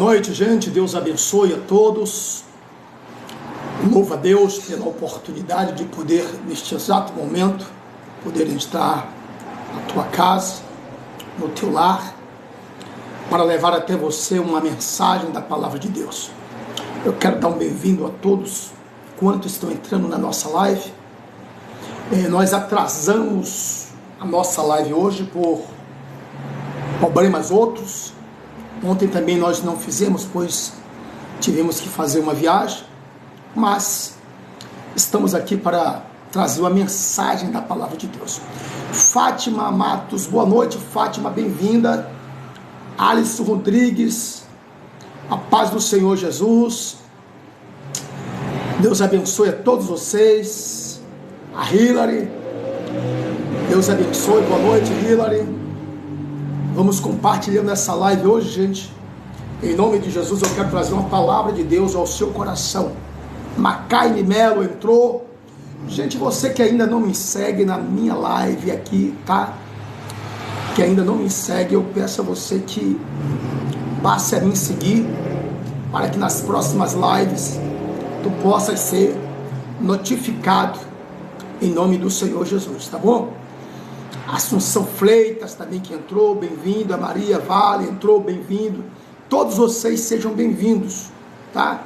noite, gente. Deus abençoe a todos. Louva a Deus pela oportunidade de poder, neste exato momento, poder estar na tua casa, no teu lar, para levar até você uma mensagem da palavra de Deus. Eu quero dar um bem-vindo a todos quantos estão entrando na nossa live. Nós atrasamos a nossa live hoje por problemas outros. Ontem também nós não fizemos, pois tivemos que fazer uma viagem, mas estamos aqui para trazer uma mensagem da palavra de Deus. Fátima Matos, boa noite, Fátima, bem-vinda. Alisson Rodrigues, a paz do Senhor Jesus. Deus abençoe a todos vocês. A Hilary, Deus abençoe, boa noite, Hilary. Vamos compartilhando essa live hoje, gente. Em nome de Jesus, eu quero trazer uma palavra de Deus ao seu coração. Macaine Melo entrou. Gente, você que ainda não me segue na minha live aqui, tá? Que ainda não me segue, eu peço a você que passe a me seguir, para que nas próximas lives tu possas ser notificado em nome do Senhor Jesus, tá bom? Assunção Freitas também que entrou, bem-vindo. A Maria Vale entrou, bem-vindo. Todos vocês sejam bem-vindos, tá?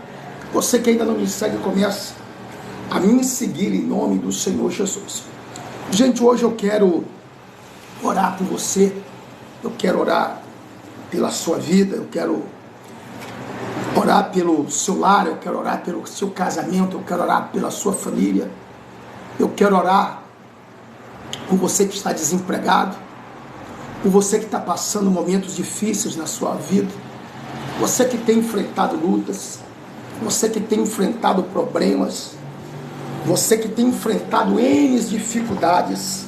Você que ainda não me segue, comece a me seguir em nome do Senhor Jesus. Gente, hoje eu quero orar por você, eu quero orar pela sua vida, eu quero orar pelo seu lar, eu quero orar pelo seu casamento, eu quero orar pela sua família, eu quero orar por você que está desempregado, por você que está passando momentos difíceis na sua vida, você que tem enfrentado lutas, você que tem enfrentado problemas, você que tem enfrentado N dificuldades.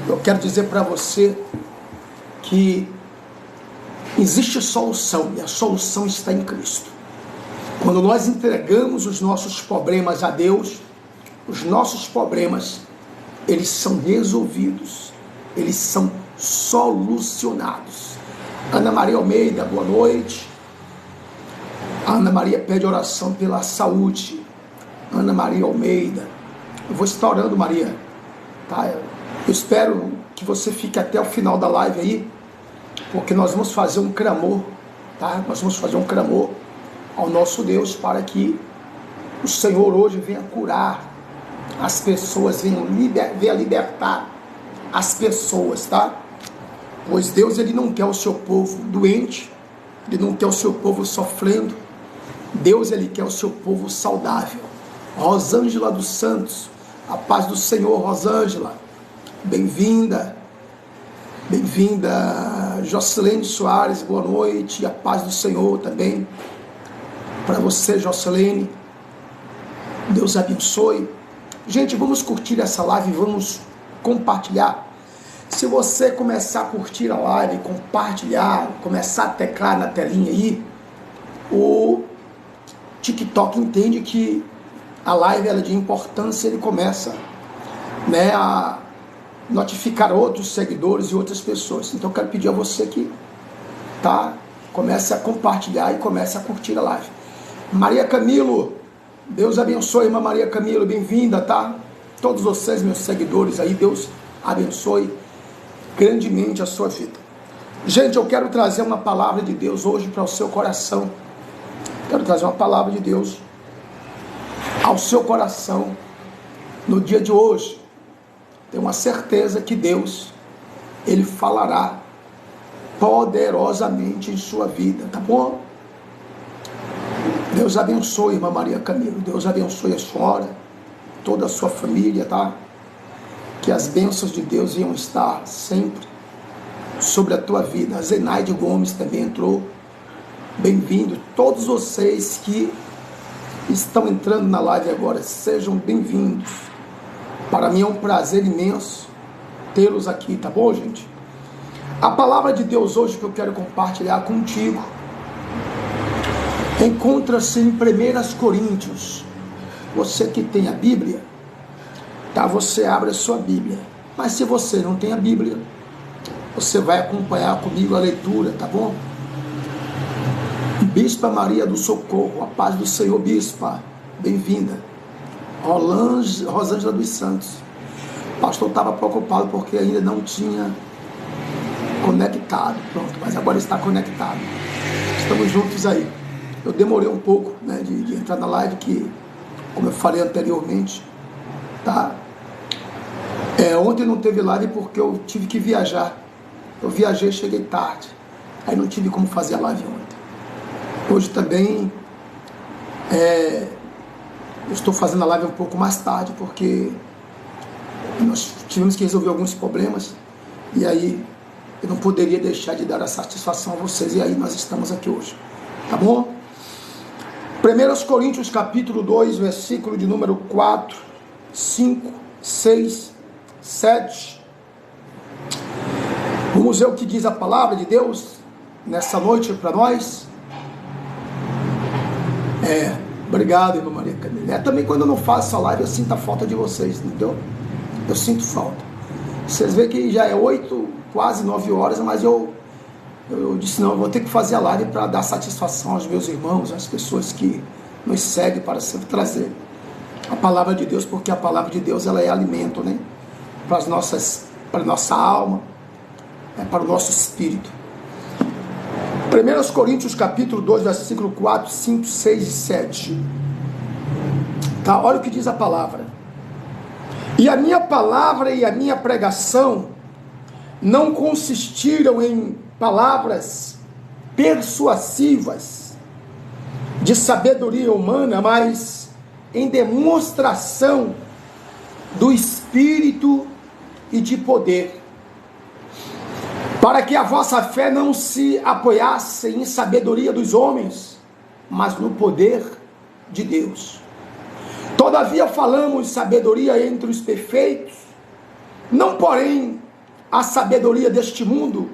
Eu quero dizer para você que existe solução, e a solução está em Cristo. Quando nós entregamos os nossos problemas a Deus, os nossos problemas, eles são resolvidos, eles são solucionados. Ana Maria Almeida, boa noite. A Ana Maria pede oração pela saúde. Ana Maria Almeida, eu vou estar orando, Maria, tá? Eu espero que você fique até o final da live aí, porque nós vamos fazer um clamor, tá? Nós vamos fazer um clamor ao nosso Deus para que o Senhor hoje venha curar as pessoas, venha libertar as pessoas, tá? Pois Deus, Ele não quer o seu povo doente, Ele não quer o seu povo sofrendo. Deus, Ele quer o seu povo saudável. Rosângela dos Santos, a paz do Senhor, Rosângela, bem-vinda. Bem-vinda. Jocelene Soares, boa noite, a paz do Senhor também para você, Jocelene. Deus abençoe. Gente, vamos curtir essa live, vamos compartilhar. Se você começar a curtir a live, compartilhar, começar a teclar na telinha aí, o TikTok entende que a live ela é de importância, ele começa, né, a notificar outros seguidores e outras pessoas. Então eu quero pedir a você que comece a compartilhar e comece a curtir a live. Maria Camilo, Deus abençoe, irmã Maria Camilo, bem-vinda, tá? Todos vocês, meus seguidores aí, Deus abençoe grandemente a sua vida. Gente, eu quero trazer uma palavra de Deus hoje para o seu coração. Quero trazer uma palavra de Deus ao seu coração no dia de hoje. Tenho uma certeza que Deus, Ele falará poderosamente em sua vida, tá bom? Deus abençoe, irmã Maria Camilo. Deus abençoe a senhora, toda a sua família, tá? Que as bênçãos de Deus venham estar sempre sobre a tua vida. A Zenaide Gomes também entrou. Bem-vindo. Todos vocês que estão entrando na live agora, sejam bem-vindos. Para mim é um prazer imenso tê-los aqui, tá bom, gente? A palavra de Deus hoje que eu quero compartilhar contigo encontra-se em 1 Coríntios. Você que tem a Bíblia, tá? Você abre a sua Bíblia. Mas se você não tem a Bíblia, você vai acompanhar comigo a leitura, tá bom? Bispa Maria do Socorro, a paz do Senhor, Bispa, bem-vinda. Rosângela dos Santos, o pastor estava preocupado porque ainda não tinha conectado, pronto, mas agora está conectado. Estamos juntos aí. Eu demorei um pouco, né, de entrar na live, que, como eu falei anteriormente, tá? Ontem não teve live porque eu tive que viajar. Eu viajei e cheguei tarde. Aí não tive como fazer a live ontem. Hoje também eu estou fazendo a live um pouco mais tarde, porque nós tivemos que resolver alguns problemas. E aí eu não poderia deixar de dar a satisfação a vocês. E aí nós estamos aqui hoje. Tá bom? 1 Coríntios capítulo 2, versículo de número 4, 5, 6, 7. Vamos ver o que diz a palavra de Deus nessa noite para nós. Obrigado, irmã Maria Camila. Também quando eu não faço a live, eu sinto a falta de vocês, entendeu? Eu sinto falta. Vocês veem que já é 8, quase 9 horas, mas eu disse, não, eu vou ter que fazer a live para dar satisfação aos meus irmãos, às pessoas que nos seguem, para sempre trazer a palavra de Deus, porque a palavra de Deus, ela é alimento, né? Para a nossa alma, para o nosso espírito. 1 Coríntios capítulo 2, versículo 4, 5, 6 e 7. Tá? Olha o que diz a palavra. E a minha palavra e a minha pregação não consistiram em palavras persuasivas de sabedoria humana, mas em demonstração do Espírito e de poder, para que a vossa fé não se apoiasse em sabedoria dos homens, mas no poder de Deus. Todavia falamos sabedoria entre os perfeitos, não porém a sabedoria deste mundo,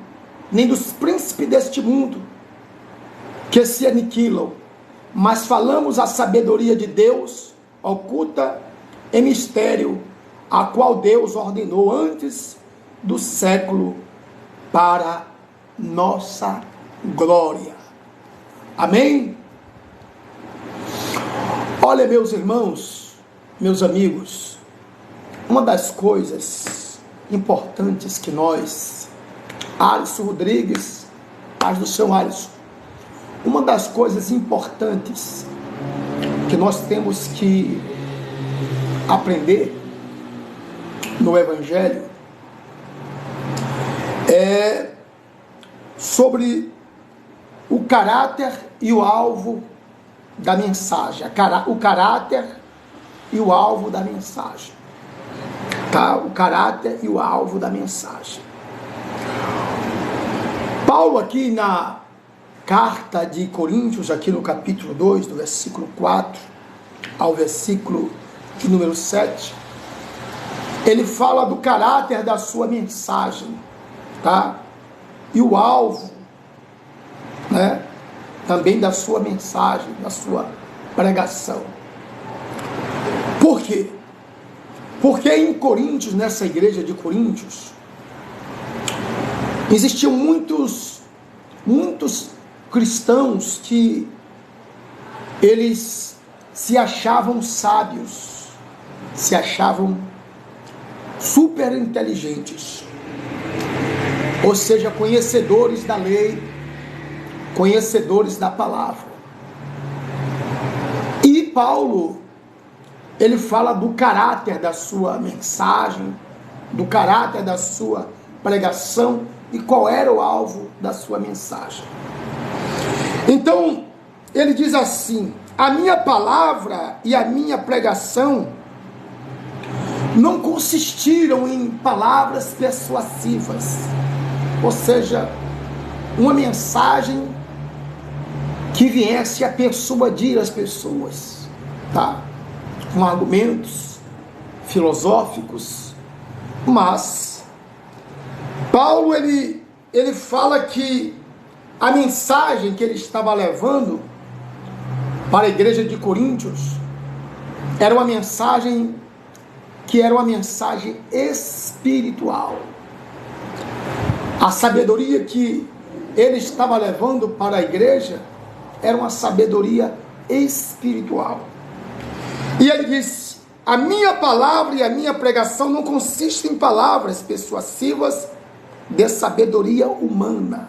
nem dos príncipes deste mundo, que se aniquilam, mas falamos a sabedoria de Deus, oculta em mistério, a qual Deus ordenou antes do século para nossa glória. Amém? Olha, meus irmãos, meus amigos, uma das coisas importantes que nós, Alisson Rodrigues, paz do seu Alisson, uma das coisas importantes que nós temos que aprender no Evangelho é sobre o caráter e o alvo da mensagem. O caráter e o alvo da mensagem. Tá? O caráter e o alvo da mensagem. Paulo aqui na carta de Coríntios, aqui no capítulo 2, do versículo 4 ao versículo de número 7, ele fala do caráter da sua mensagem, tá? E o alvo, né? Também da sua mensagem, da sua pregação. Por quê? Porque em Coríntios, nessa igreja de Coríntios, existiam muitos cristãos que eles se achavam sábios, se achavam super inteligentes, ou seja, conhecedores da lei, conhecedores da palavra. E Paulo, ele fala do caráter da sua mensagem, do caráter da sua pregação e qual era o alvo da sua mensagem. Então, ele diz assim: a minha palavra e a minha pregação não consistiram em palavras persuasivas, ou seja, uma mensagem que viesse a persuadir as pessoas, tá? Com argumentos filosóficos, mas Paulo ele fala que a mensagem que ele estava levando para a igreja de Coríntios era uma mensagem que era uma mensagem espiritual. A sabedoria que ele estava levando para a igreja era uma sabedoria espiritual. E ele disse: a minha palavra e a minha pregação não consistem em palavras persuasivas de sabedoria humana,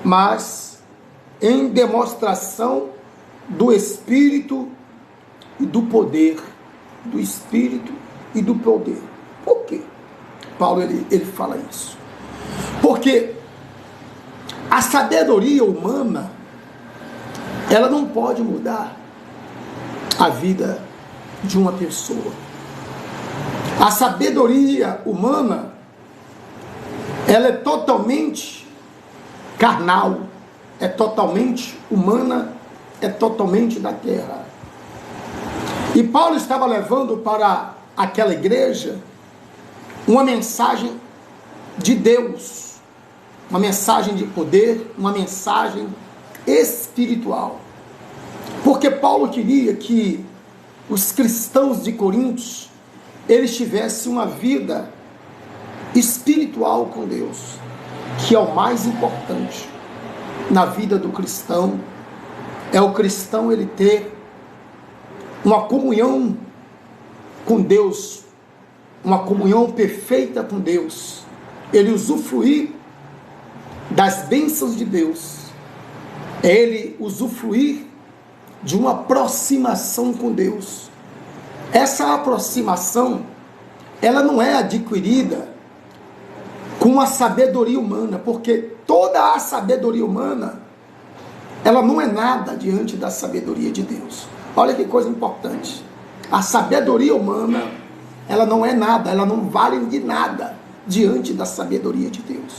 mas em demonstração do Espírito e do poder. Do Espírito e do poder. Por quê? Paulo ele fala isso. Porque a sabedoria humana, ela não pode mudar a vida de uma pessoa. A sabedoria humana, ela é totalmente carnal, é totalmente humana, é totalmente da terra. E Paulo estava levando para aquela igreja uma mensagem de Deus, uma mensagem de poder, uma mensagem espiritual. Porque Paulo queria que os cristãos de Corinto, eles tivessem uma vida espiritual com Deus, que é o mais importante na vida do cristão. É o cristão ele ter uma comunhão com Deus, uma comunhão perfeita com Deus, ele usufruir das bênçãos de Deus, é ele usufruir de uma aproximação com Deus. Essa aproximação, ela não é adquirida com a sabedoria humana, porque toda a sabedoria humana, ela não é nada diante da sabedoria de Deus. Olha que coisa importante. A sabedoria humana, ela não é nada, ela não vale de nada diante da sabedoria de Deus.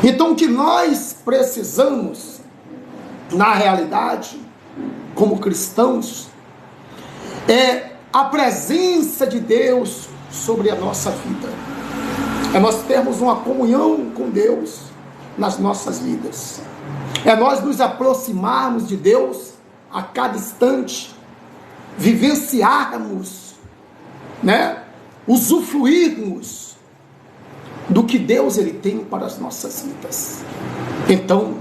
Então, o que nós precisamos, na realidade, como cristãos, é a presença de Deus sobre a nossa vida. É nós termos uma comunhão com Deus nas nossas vidas. É nós nos aproximarmos de Deus a cada instante, vivenciarmos, usufruirmos do que Deus ele tem para as nossas vidas. Então,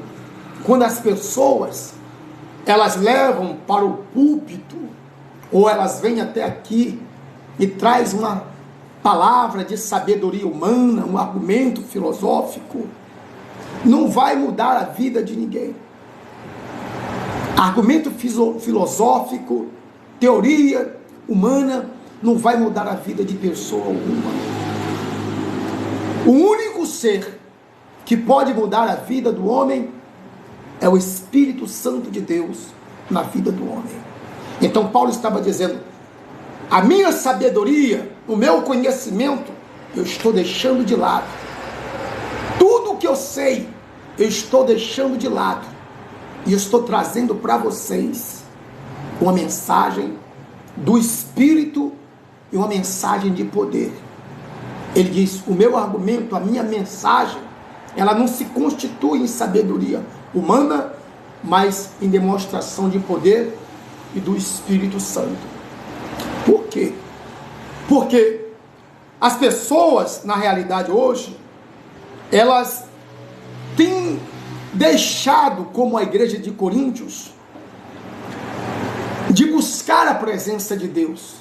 quando as pessoas elas levam para o púlpito, ou elas vêm até aqui e traz uma palavra de sabedoria humana, um argumento filosófico, não vai mudar a vida de ninguém. Argumento filosófico, teoria humana, não vai mudar a vida de pessoa alguma. O único ser que pode mudar a vida do homem é o Espírito Santo de Deus na vida do homem. Então Paulo estava dizendo: a minha sabedoria, o meu conhecimento, eu estou deixando de lado. Tudo o que eu sei, eu estou deixando de lado. E eu estou trazendo para vocês uma mensagem do Espírito e uma mensagem de poder. Ele diz: o meu argumento, a minha mensagem, ela não se constitui em sabedoria humana, mas em demonstração de poder e do Espírito Santo. Por quê? Porque as pessoas, na realidade hoje, elas têm deixado, como a igreja de Coríntios, de buscar a presença de Deus,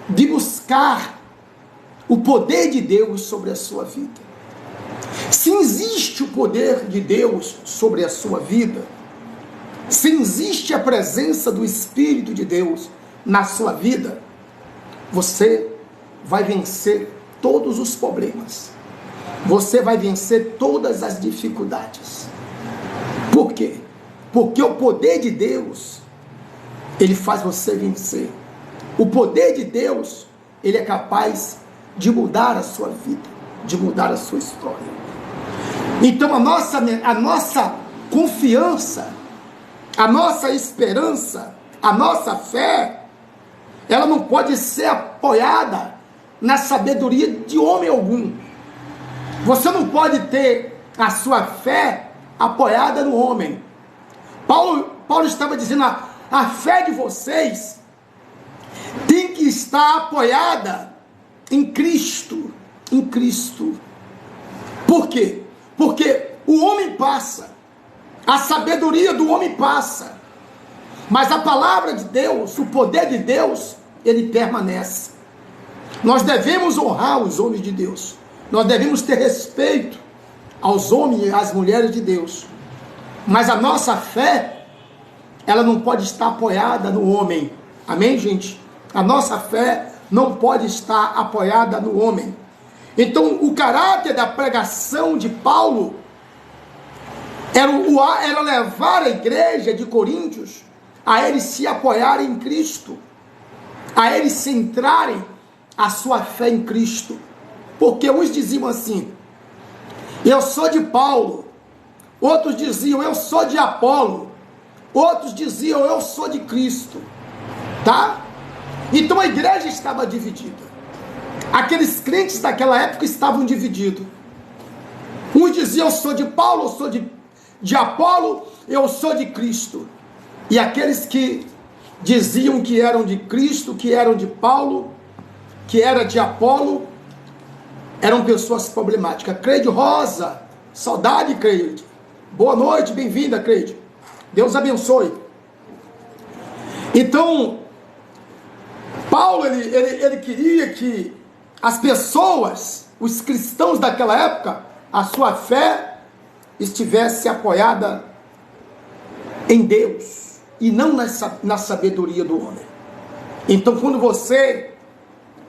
de buscar o poder de Deus sobre a sua vida. Se existe o poder de Deus sobre a sua vida, se existe a presença do Espírito de Deus na sua vida, você vai vencer todos os problemas. Você vai vencer todas as dificuldades. Por quê? Porque o poder de Deus, ele faz você vencer. O poder de Deus, ele é capaz de mudar a sua vida, de mudar a sua história. Então a nossa confiança, a nossa esperança, a nossa fé, ela não pode ser apoiada na sabedoria de homem algum. Você não pode ter a sua fé apoiada no homem. Paulo estava dizendo: a fé de vocês tem que estar apoiada em Cristo. Em Cristo. Por quê? Porque o homem passa, A sabedoria do homem passa, mas a palavra de Deus, o poder de Deus, ele permanece. Nós devemos honrar os homens de Deus. Nós devemos ter respeito aos homens e às mulheres de Deus. Mas a nossa fé, ela não pode estar apoiada no homem. Amém, gente? A nossa fé não pode estar apoiada no homem. Então, o caráter da pregação de Paulo era levar a igreja de Coríntios a eles se apoiarem em Cristo, a eles centrarem a sua fé em Cristo. Porque uns diziam assim: eu sou de Paulo. Outros diziam: eu sou de Apolo. Outros diziam: eu sou de Cristo. Tá? Então a igreja estava dividida. Aqueles crentes daquela época estavam divididos. Uns diziam: eu sou de Paulo, eu sou de Apolo, eu sou de Cristo. E aqueles que diziam que eram de Cristo, que eram de Paulo, que era de Apolo, eram pessoas problemáticas. Creide Rosa, saudade, Creide. Boa noite, bem-vinda, Creide. Deus abençoe. Então, Paulo, ele queria que as pessoas, os cristãos daquela época, a sua fé estivesse apoiada em Deus e não na sabedoria do homem. Então, quando você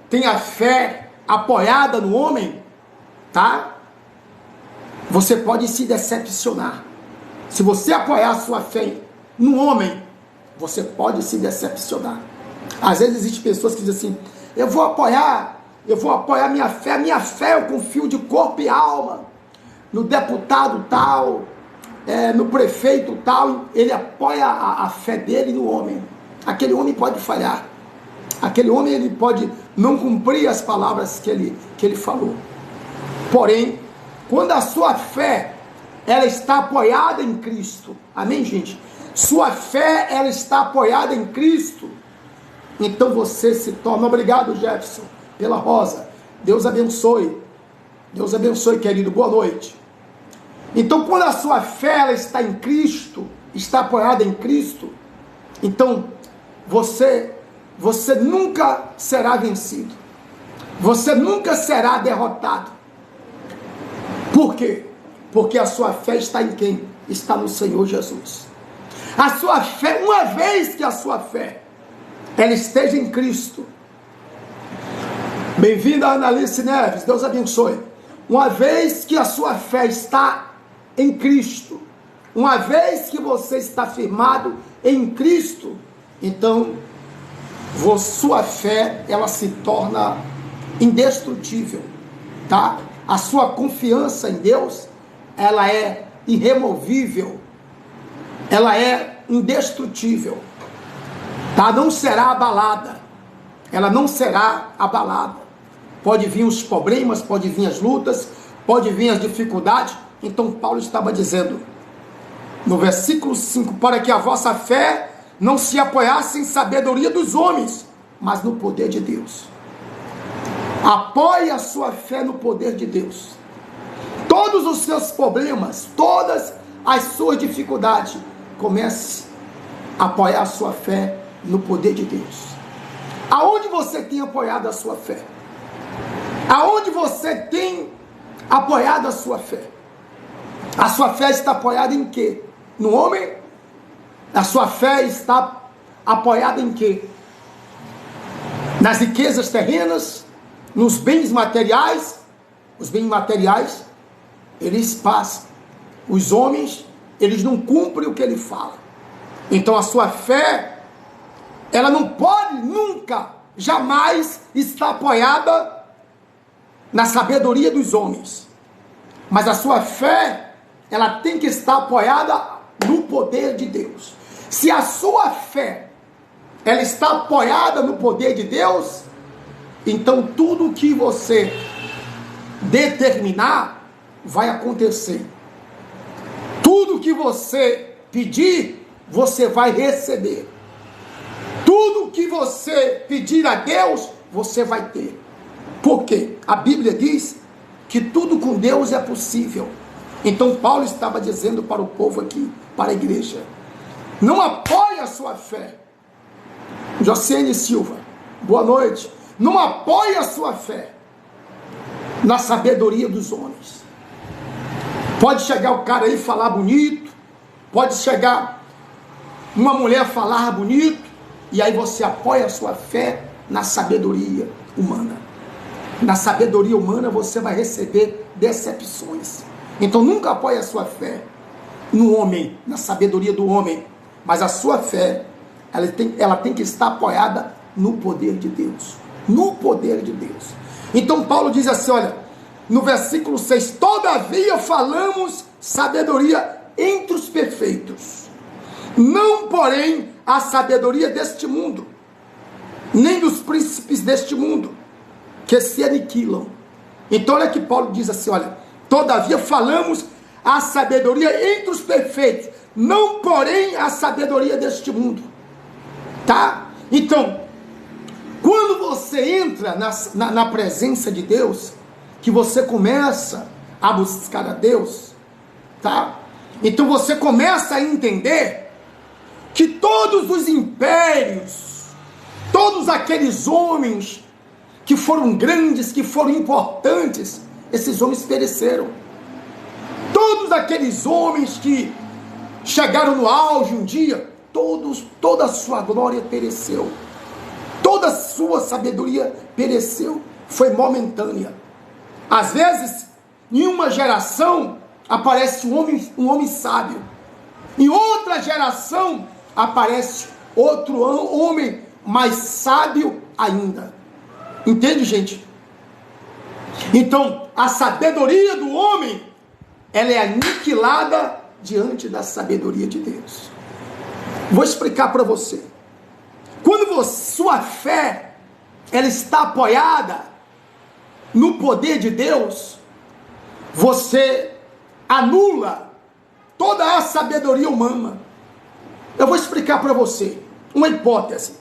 tem a fé apoiada no homem, tá? Você pode se decepcionar. Se você apoiar a sua fé no homem, você pode se decepcionar. Às vezes existem pessoas que dizem assim: eu vou apoiar minha fé eu confio de corpo e alma no deputado tal, no prefeito tal. Ele apoia a fé dele no homem. Aquele homem pode falhar. Aquele homem, ele pode não cumprir as palavras que ele falou. Porém, quando a sua fé, ela está apoiada em Cristo. Amém, gente? Sua fé, ela está apoiada em Cristo. Então você se torna... Obrigado, Jefferson, pela rosa. Deus abençoe. Deus abençoe, querido. Boa noite. Então, quando a sua fé, ela está em Cristo, está apoiada em Cristo, então você nunca será vencido. Você nunca será derrotado. Por quê? Porque a sua fé está em quem? Está no Senhor Jesus. A sua fé, uma vez que a sua fé, ela esteja em Cristo. Bem-vinda, Analice Neves, Deus abençoe. Uma vez que a sua fé está em Cristo, uma vez que você está firmado em Cristo, então sua fé, ela se torna indestrutível, tá? A sua confiança em Deus, ela é irremovível, ela é indestrutível, tá? Não será abalada, ela não será abalada. Pode vir os problemas, pode vir as lutas, pode vir as dificuldades. Então Paulo estava dizendo no versículo 5, para que a vossa fé não se apoiasse em sabedoria dos homens, mas no poder de Deus. Apoie a sua fé no poder de Deus. Todos os seus problemas, todas as suas dificuldades, comece a apoiar a sua fé no poder de Deus. Aonde você tem apoiado a sua fé? Aonde você tem apoiado a sua fé? A sua fé está apoiada em quê? No homem? A sua fé está apoiada em quê? Nas riquezas terrenas? Nos bens materiais? Os bens materiais, eles passam. Os homens, eles não cumprem o que ele fala. Então a sua fé, ela não pode nunca, jamais estar apoiada na sabedoria dos homens. Mas a sua fé, ela tem que estar apoiada no poder de Deus. Se a sua fé, ela está apoiada no poder de Deus, então tudo que você determinar vai acontecer. Tudo que você pedir, você vai receber. Tudo que você pedir a Deus, você vai ter. Por quê? A Bíblia diz que tudo com Deus é possível. Então Paulo estava dizendo para o povo aqui, para a igreja. Não apoie a sua fé. Josiane Silva, boa noite. Não apoie a sua fé na sabedoria dos homens. Pode chegar o cara aí falar bonito, pode chegar uma mulher falar bonito, e aí você apoia a sua fé na sabedoria humana. Na sabedoria humana você vai receber decepções. Então nunca apoie a sua fé no homem, na sabedoria do homem, mas a sua fé, ela tem que estar apoiada no poder de Deus. No poder de Deus. Então Paulo diz assim, olha, no versículo 6, todavia falamos sabedoria entre os perfeitos, não porém a sabedoria deste mundo, nem dos príncipes deste mundo, que se aniquilam. Então olha que Paulo diz assim, olha, todavia falamos a sabedoria entre os perfeitos, não porém a sabedoria deste mundo, tá? Então, quando você entra na presença de Deus, que você começa a buscar a Deus, tá? Então você começa a entender que todos os impérios, todos aqueles homens que foram grandes, que foram importantes, esses homens pereceram. Todos aqueles homens que chegaram no auge um dia, toda a sua glória pereceu. Toda a sua sabedoria pereceu, foi momentânea. Às vezes, em uma geração, aparece um homem sábio. Em outra geração, aparece outro homem mais sábio ainda. Entende, gente? Então, a sabedoria do homem, ela é aniquilada diante da sabedoria de Deus. Vou explicar para você. Quando sua fé, ela está apoiada no poder de Deus, você anula toda a sabedoria humana. Eu vou explicar para você uma hipótese.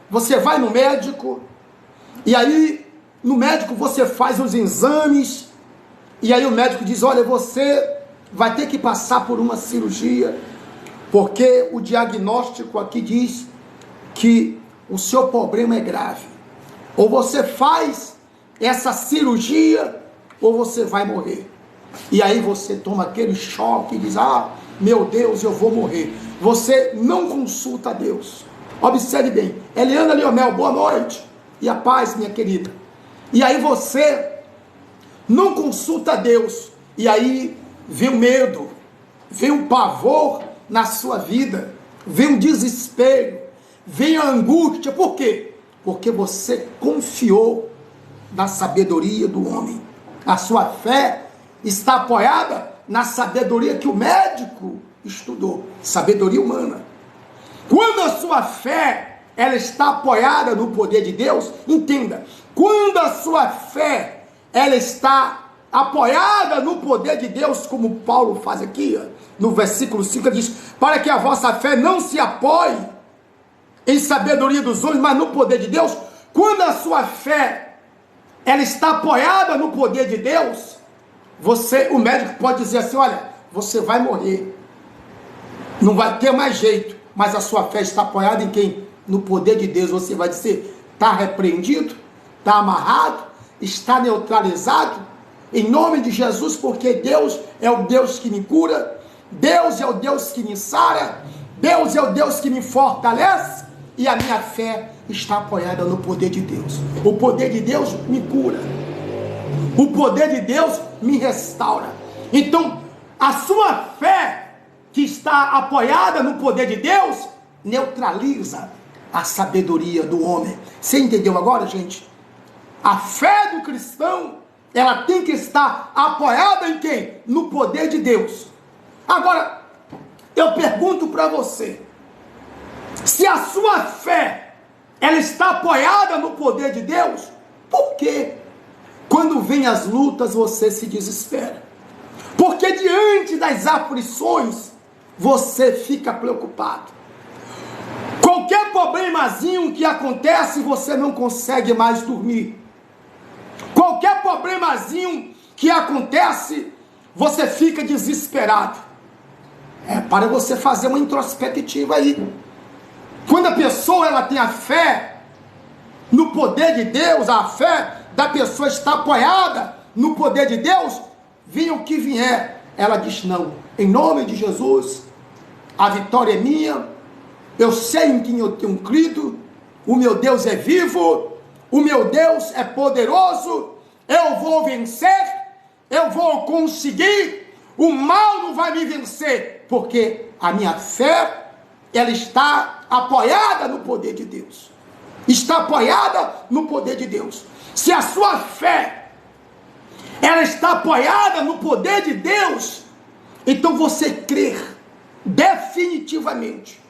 Você vai no médico, e aí no médico você faz os exames, e aí o médico diz, olha, você vai ter que passar por uma cirurgia, porque o diagnóstico aqui diz que o seu problema é grave. Ou você faz essa cirurgia, ou você vai morrer. E aí você toma aquele choque e diz, ah, meu Deus, eu vou morrer. Você não consulta a Deus. Observe bem. Eliana Leomel, boa noite. E a paz, minha querida. E aí você não consulta a Deus. E aí vem o medo, vem o pavor na sua vida, vem o desespero, vem a angústia. Por quê? Porque você confiou na sabedoria do homem. A sua fé está apoiada na sabedoria que o médico estudou, sabedoria humana. Quando a sua fé, ela está apoiada no poder de Deus, entenda, quando a sua fé, ela está apoiada no poder de Deus, como Paulo faz aqui, no versículo 5, ele diz, para que a vossa fé não se apoie em sabedoria dos homens, mas no poder de Deus. Quando a sua fé, ela está apoiada no poder de Deus, o médico pode dizer assim, olha, você vai morrer, não vai ter mais jeito, mas a sua fé está apoiada em quem? No poder de Deus. Você vai dizer, está repreendido, está amarrado, está neutralizado, em nome de Jesus, porque Deus é o Deus que me cura, Deus é o Deus que me sara, Deus é o Deus que me fortalece, e a minha fé está apoiada no poder de Deus. O poder de Deus me cura, o poder de Deus me restaura. Então, a sua fé, que está apoiada no poder de Deus, neutraliza a sabedoria do homem. Você entendeu agora, gente? A fé do cristão, ela tem que estar apoiada em quem? No poder de Deus. Agora, eu pergunto para você, se a sua fé, ela está apoiada no poder de Deus, por que quando vem as lutas você se desespera? Porque diante das aflições você fica preocupado. Qualquer problemazinho que acontece, você não consegue mais dormir. Qualquer problemazinho que acontece, você fica desesperado. É para você fazer uma introspectiva aí. Quando a pessoa ela tem a fé no poder de Deus, a fé da pessoa está apoiada no poder de Deus, venha o que vier, ela diz não, em nome de Jesus, a vitória é minha, eu sei em quem eu tenho crido, o meu Deus é vivo, o meu Deus é poderoso, eu vou vencer, eu vou conseguir, o mal não vai me vencer, porque a minha fé, ela está apoiada no poder de Deus. Está apoiada no poder de Deus. Se a sua fé, ela está apoiada no poder de Deus, então você crer definitivamente,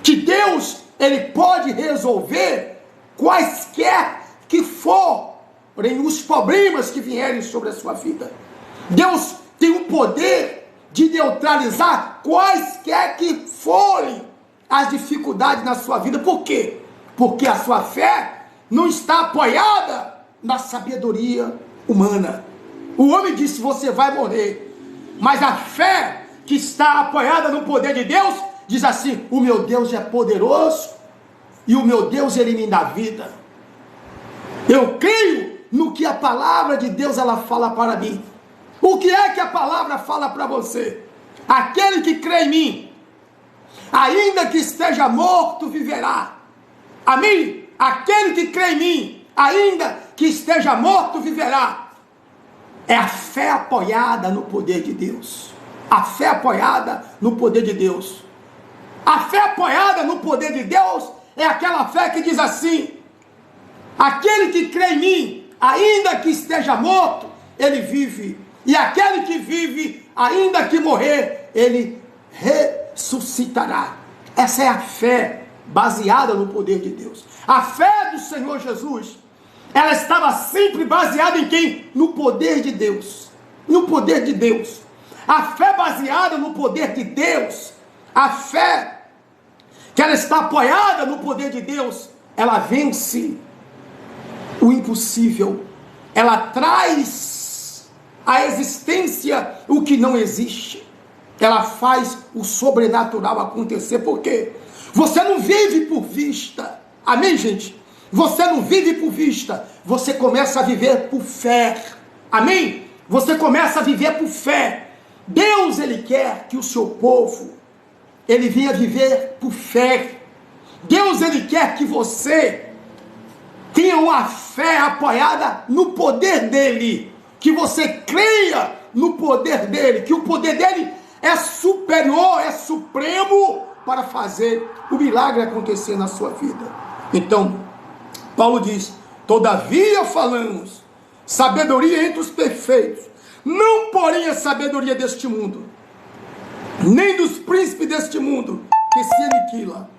que Deus, ele pode resolver quaisquer que forem os problemas que vierem sobre a sua vida. Deus tem o poder de neutralizar quaisquer que forem as dificuldades na sua vida. Por quê? Porque a sua fé não está apoiada na sabedoria humana. O homem disse, você vai morrer. Mas a fé que está apoiada no poder de Deus, diz assim, o meu Deus é poderoso, e o meu Deus, ele me dá vida. Eu creio no que a palavra de Deus, ela fala para mim. O que é que a palavra fala para você? Aquele que crê em mim, ainda que esteja morto, viverá. Amém? Aquele que crê em mim, ainda que esteja morto, viverá. É a fé apoiada no poder de Deus. A fé apoiada no poder de Deus. A fé apoiada no poder de Deus é aquela fé que diz assim, aquele que crê em mim, ainda que esteja morto, ele vive. E aquele que vive, ainda que morrer, ele ressuscitará. Essa é a fé baseada no poder de Deus. A fé do Senhor Jesus, ela estava sempre baseada em quem? No poder de Deus. No poder de Deus. A fé baseada no poder de Deus, a fé que ela está apoiada no poder de Deus, ela vence o impossível. Ela traz a existência o que não existe. Ela faz o sobrenatural acontecer. Por quê? Você não vive por vista. Amém, gente? Você não vive por vista. Você começa a viver por fé. Amém? Você começa a viver por fé. Deus, ele quer que o seu povo, ele venha viver por fé. Deus, ele quer que você tenha uma fé apoiada no poder dele. Que você creia no poder dele, que o poder dele é superior, é supremo para fazer o milagre acontecer na sua vida. Então, Paulo diz, todavia falamos sabedoria entre os perfeitos, não porém a sabedoria deste mundo, nem dos príncipes deste mundo, que se aniquila,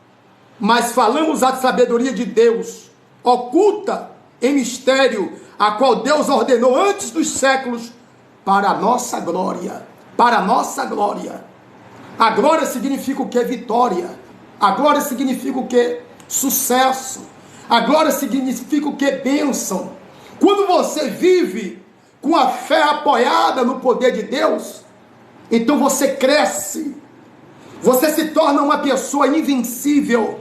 mas falamos a sabedoria de Deus, oculta em mistério, a qual Deus ordenou antes dos séculos, para a nossa glória. Para a nossa glória. A glória significa o que? Vitória. A glória significa o que? Sucesso. A glória significa o que? Bênção. Quando você vive com a fé apoiada no poder de Deus, então você cresce. Você se torna uma pessoa invencível.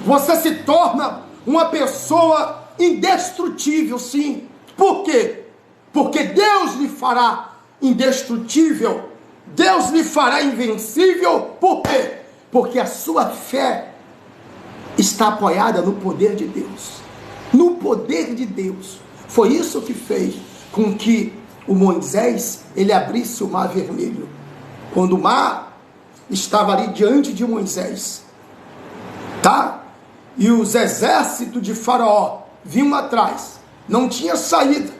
Você se torna uma pessoa indestrutível, sim. Por quê? Porque Deus lhe fará indestrutível. Deus lhe fará invencível. Por quê? Porque a sua fé está apoiada no poder de Deus. No poder de Deus. Foi isso que fez com que o Moisés, ele abrisse o mar vermelho. Quando o mar estava ali diante de Moisés, tá? E os exércitos de Faraó vinham atrás, não tinha saída,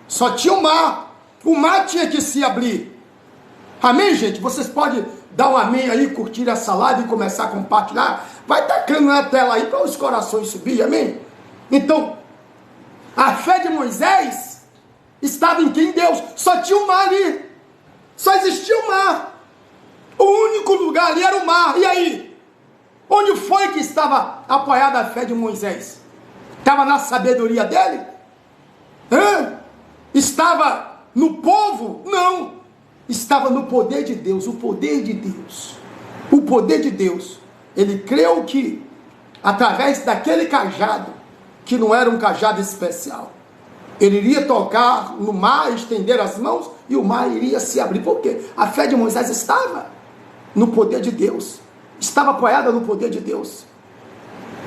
só tinha o mar tinha que se abrir. Amém, gente? Vocês podem dar um amém aí, curtir essa live e começar a compartilhar, vai tacando na tela aí para os corações subir, amém? Então, a fé de Moisés estava em quem? Deus. Só tinha o mar ali, só existia o mar, o único lugar ali era o mar. E aí? Onde foi que estava apoiada a fé de Moisés? Estava na sabedoria dele? Estava no povo? Não. estava no poder de Deus, o poder de Deus. O poder de Deus. Ele creu que, através daquele cajado, que não era um cajado especial, ele iria tocar no mar, estender as mãos, e o mar iria se abrir. Por quê? A fé de Moisés estava no poder de Deus. Estava apoiada no poder de Deus.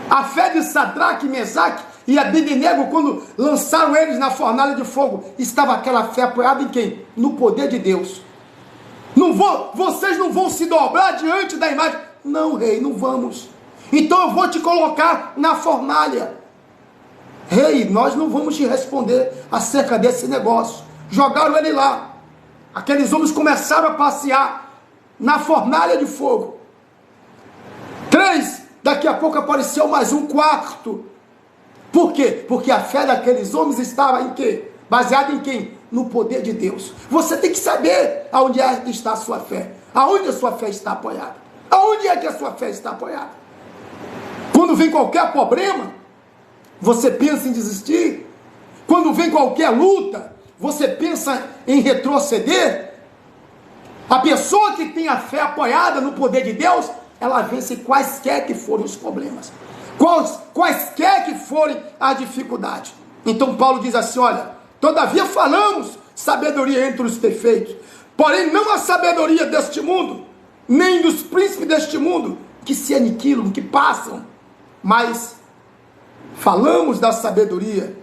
A fé de Sadraque, Mesaque e Abednego, quando lançaram eles na fornalha de fogo, estava aquela fé apoiada em quem? No poder de Deus. Vocês não vão se dobrar diante da imagem. Não, rei, não vamos. Então eu vou te colocar na fornalha. Rei, nós não vamos te responder acerca desse negócio. Jogaram ele lá. Aqueles homens começaram a passear na fornalha de fogo. 3, daqui a pouco apareceu mais um, 4. Por quê? Porque a fé daqueles homens estava em quê? Baseada em quem? No poder de Deus. Você tem que saber aonde é que está a sua fé. Aonde a sua fé está apoiada. Aonde é que a sua fé está apoiada? Quando vem qualquer problema, você pensa em desistir? Quando vem qualquer luta, você pensa em retroceder? A pessoa que tem a fé apoiada no poder de Deus, ela vence quaisquer que forem os problemas, quaisquer que forem a dificuldade. Então Paulo diz assim, olha, todavia falamos sabedoria entre os perfeitos, porém não a sabedoria deste mundo, nem dos príncipes deste mundo, que se aniquilam, que passam, mas falamos da sabedoria,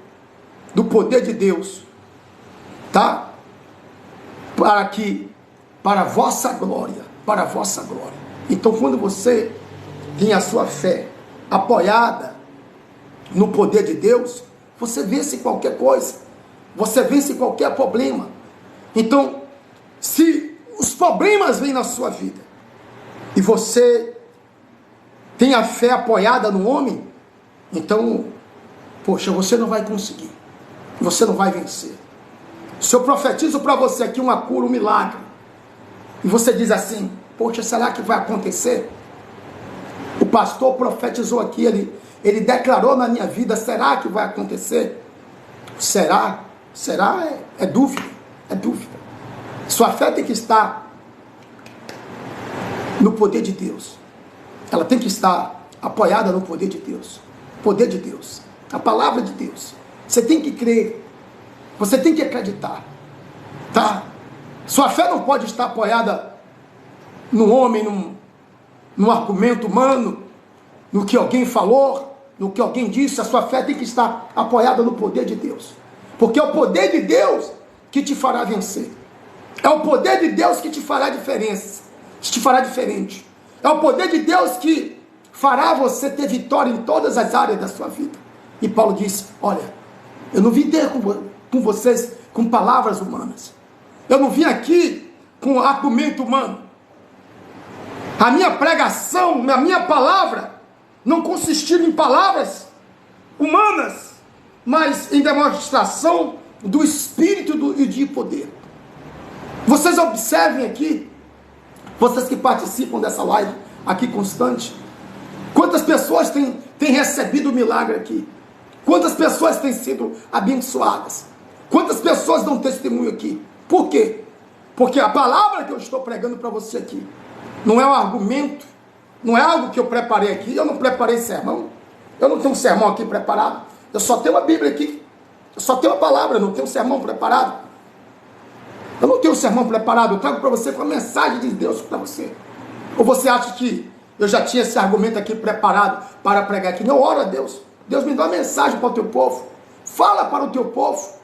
do poder de Deus, tá? Para a vossa glória, para a vossa glória. Então, quando você tem a sua fé apoiada no poder de Deus, você vence qualquer coisa, você vence qualquer problema. Então, se os problemas vêm na sua vida, e você tem a fé apoiada no homem, então, poxa, você não vai conseguir, você não vai vencer. Se eu profetizo para você aqui uma cura, um milagre, e você diz assim, poxa, será que vai acontecer? O pastor profetizou aqui, ele declarou na minha vida, será que vai acontecer? Será? Será? É dúvida, é dúvida. Sua fé tem que estar no poder de Deus. Ela tem que estar apoiada no poder de Deus. Poder de Deus, a palavra de Deus. Você tem que crer, você tem que acreditar, tá? Sua fé não pode estar apoiada no homem, num argumento humano, no que alguém falou, no que alguém disse. A sua fé tem que estar apoiada no poder de Deus, porque é o poder de Deus que te fará vencer, é o poder de Deus que te fará diferença, que te fará diferente, é o poder de Deus que fará você ter vitória em todas as áreas da sua vida. E Paulo disse, olha, eu não vim ter com vocês com palavras humanas, eu não vim aqui com argumento humano. A minha pregação, a minha palavra não consistiu em palavras humanas, mas em demonstração do Espírito e de poder. Vocês observem aqui, vocês que participam dessa live aqui constante, quantas pessoas têm recebido o milagre aqui? Quantas pessoas têm sido abençoadas? Quantas pessoas dão testemunho aqui? Por quê? Porque a palavra que eu estou pregando para você aqui não é um argumento, não é algo que eu preparei aqui. Eu não preparei sermão, eu não tenho um sermão aqui preparado, eu só tenho uma Bíblia aqui, eu só tenho a palavra, eu não tenho um sermão preparado. Eu não tenho um sermão preparado, eu trago para você com a mensagem de Deus para você. Ou você acha que eu já tinha esse argumento aqui preparado para pregar aqui? Não, ora a Deus. Deus me dá uma mensagem para o teu povo. Fala para o teu povo.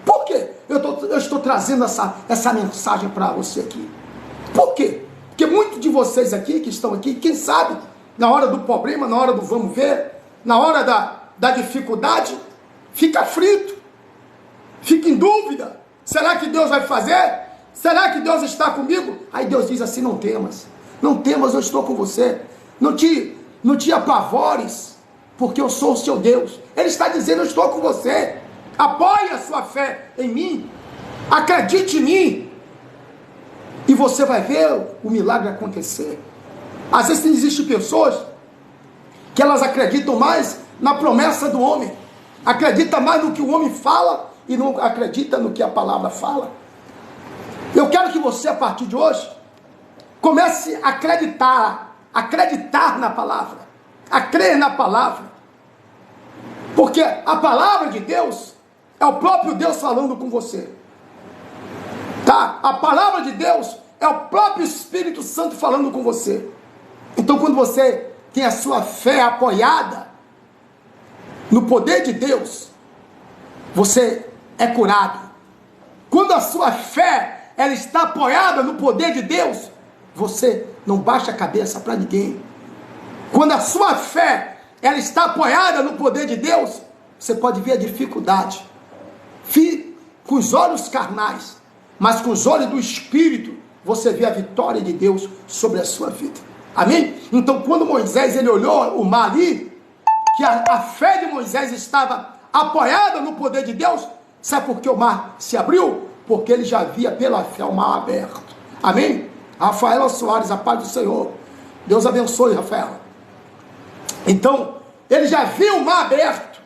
Por quê? Eu estou trazendo essa mensagem para você aqui. Por quê? Porque muitos de vocês aqui, que estão aqui, quem sabe, na hora do problema, na hora do vamos ver, na hora da dificuldade, fica aflito, fica em dúvida. Será que Deus vai fazer? Será que Deus está comigo? Aí Deus diz assim, não temas. Não temas, eu estou com você. Não te apavores, porque eu sou o seu Deus. Ele está dizendo, eu estou com você. Apoie a sua fé em mim. Acredite em mim. E você vai ver o milagre acontecer. Às vezes existem pessoas que elas acreditam mais na promessa do homem. Acreditam mais no que o homem fala e não acreditam no que a palavra fala. Eu quero que você, a partir de hoje, comece a acreditar na palavra, a crer na palavra, porque a palavra de Deus é o próprio Deus falando com você, tá? A palavra de Deus é o próprio Espírito Santo falando com você. Então, quando você tem a sua fé apoiada no poder de Deus, você é curado. Quando a sua fé ela está apoiada no poder de Deus, você não baixa a cabeça para ninguém. Quando a sua fé ela está apoiada no poder de Deus, você pode ver a dificuldade com os olhos carnais, mas com os olhos do Espírito você vê a vitória de Deus sobre a sua vida. Amém? Então, quando Moisés ele olhou o mar ali, que a fé de Moisés estava apoiada no poder de Deus, sabe por que o mar se abriu? Porque ele já via pela fé o mar aberto. Amém? Rafaela Soares, a paz do Senhor. Deus abençoe, Rafaela. Então, ele já viu o mar aberto.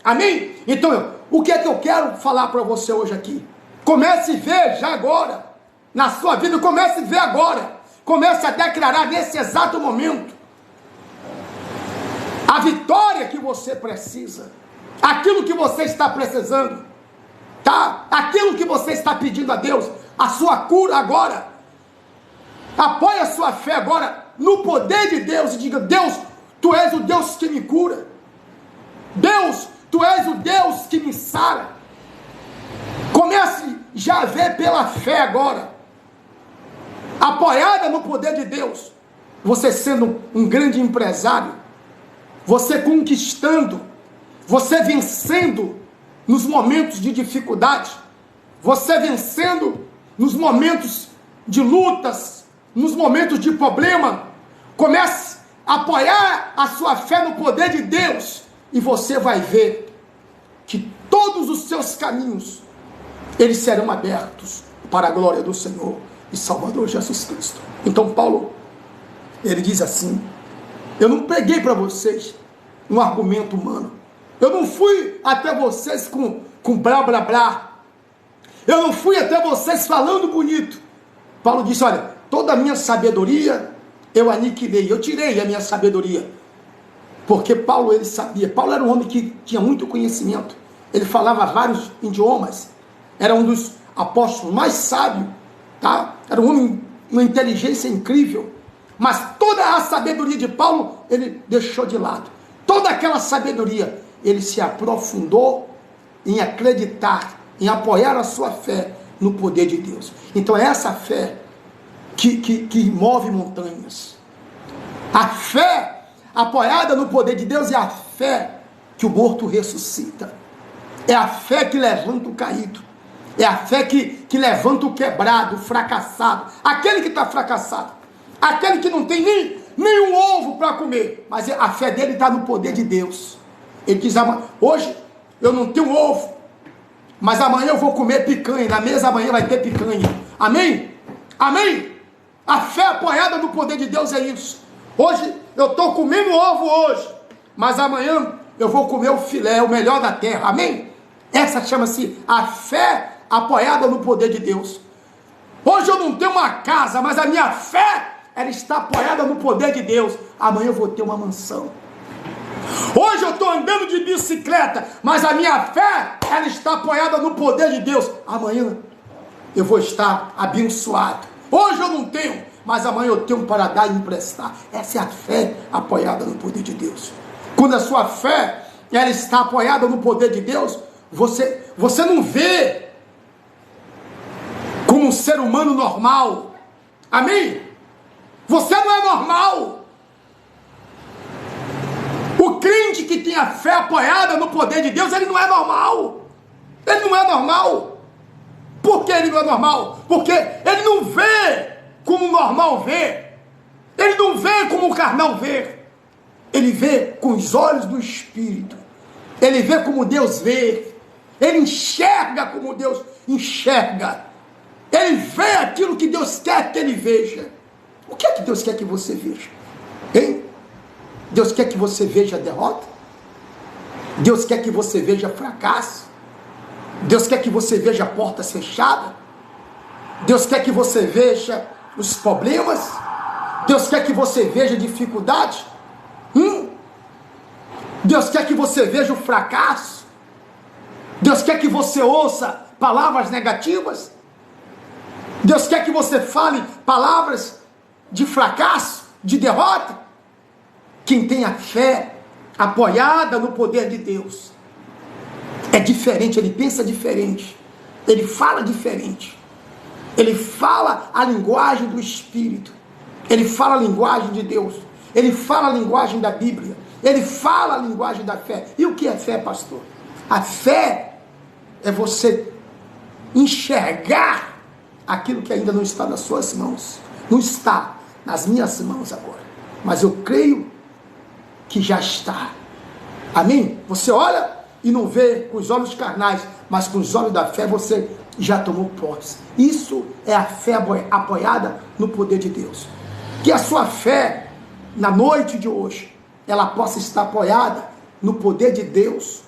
Amém? Então, o que é que eu quero falar para você hoje aqui? Comece a ver já agora, na sua vida, comece a ver agora. Comece a declarar nesse exato momento a vitória que você precisa, aquilo que você está precisando, tá? Aquilo que você está pedindo a Deus, a sua cura agora. Apoie a sua fé agora no poder de Deus e diga: Deus, Tu és o Deus que me cura. Deus, Tu és o Deus que me sara. Comece já a ver pela fé agora, apoiada no poder de Deus, você sendo um grande empresário, você conquistando, você vencendo nos momentos de dificuldade, você vencendo nos momentos de lutas, nos momentos de problema. Comece a apoiar a sua fé no poder de Deus e você vai ver que todos os seus caminhos eles serão abertos para a glória do Senhor e Salvador Jesus Cristo. Então Paulo, ele diz assim: eu não preguei para vocês um argumento humano, eu não fui até vocês com blá blá blá, eu não fui até vocês falando bonito. Paulo disse: olha, toda a minha sabedoria eu aniquilei, eu tirei a minha sabedoria, porque Paulo ele sabia, Paulo era um homem que tinha muito conhecimento, ele falava vários idiomas, era um dos apóstolos mais sábios, tá? Era um homem, uma inteligência incrível, mas toda a sabedoria de Paulo, ele deixou de lado. Toda aquela sabedoria, ele se aprofundou em acreditar, em apoiar a sua fé no poder de Deus. Então é essa fé que move montanhas. A fé apoiada no poder de Deus é a fé que o morto ressuscita. É a fé que levanta o caído. É a fé que levanta o quebrado, o fracassado, aquele que está fracassado, aquele que não tem nem um ovo para comer, mas a fé dele está no poder de Deus. Ele diz: hoje eu não tenho ovo, mas amanhã eu vou comer picanha, na mesa amanhã vai ter picanha. Amém? Amém? A fé apoiada no poder de Deus é isso. Hoje eu estou comendo ovo hoje, mas amanhã eu vou comer o filé, o melhor da terra. Amém? Essa chama-se a fé apoiada no poder de Deus. Hoje eu não tenho uma casa, mas a minha fé, ela está apoiada no poder de Deus. Amanhã eu vou ter uma mansão. Hoje eu estou andando de bicicleta, mas a minha fé, ela está apoiada no poder de Deus. Amanhã eu vou estar abençoado. Hoje eu não tenho, mas amanhã eu tenho para dar e emprestar. Essa é a fé apoiada no poder de Deus. Quando a sua fé, ela está apoiada no poder de Deus, você não vê como um ser humano normal. Amém? Você não é normal. O crente que tem a fé apoiada no poder de Deus, ele não é normal. Ele não é normal. Por que ele não é normal? Porque ele não vê como o normal vê. Ele não vê como o carnal vê. Ele vê com os olhos do Espírito. Ele vê como Deus vê. Ele enxerga como Deus enxerga. Ele vê aquilo que Deus quer que ele veja. O que é que Deus quer que você veja? Hein? Deus quer que você veja derrota? Deus quer que você veja fracasso? Deus quer que você veja portas fechadas? Deus quer que você veja os problemas. Deus quer que você veja dificuldade. Deus quer que você veja o fracasso. Deus quer que você ouça palavras negativas. Deus quer que você fale palavras de fracasso, de derrota. Quem tem a fé apoiada no poder de Deus é diferente, ele pensa diferente, ele fala diferente, ele fala a linguagem do Espírito, ele fala a linguagem de Deus, ele fala a linguagem da Bíblia, ele fala a linguagem da fé. E o que é fé, pastor? A fé é você enxergar aquilo que ainda não está nas suas mãos, não está nas minhas mãos agora, mas eu creio que já está. Amém? Você olha e não vê com os olhos carnais, mas com os olhos da fé você já tomou posse. Isso é a fé apoiada no poder de Deus. Que a sua fé, na noite de hoje, ela possa estar apoiada no poder de Deus.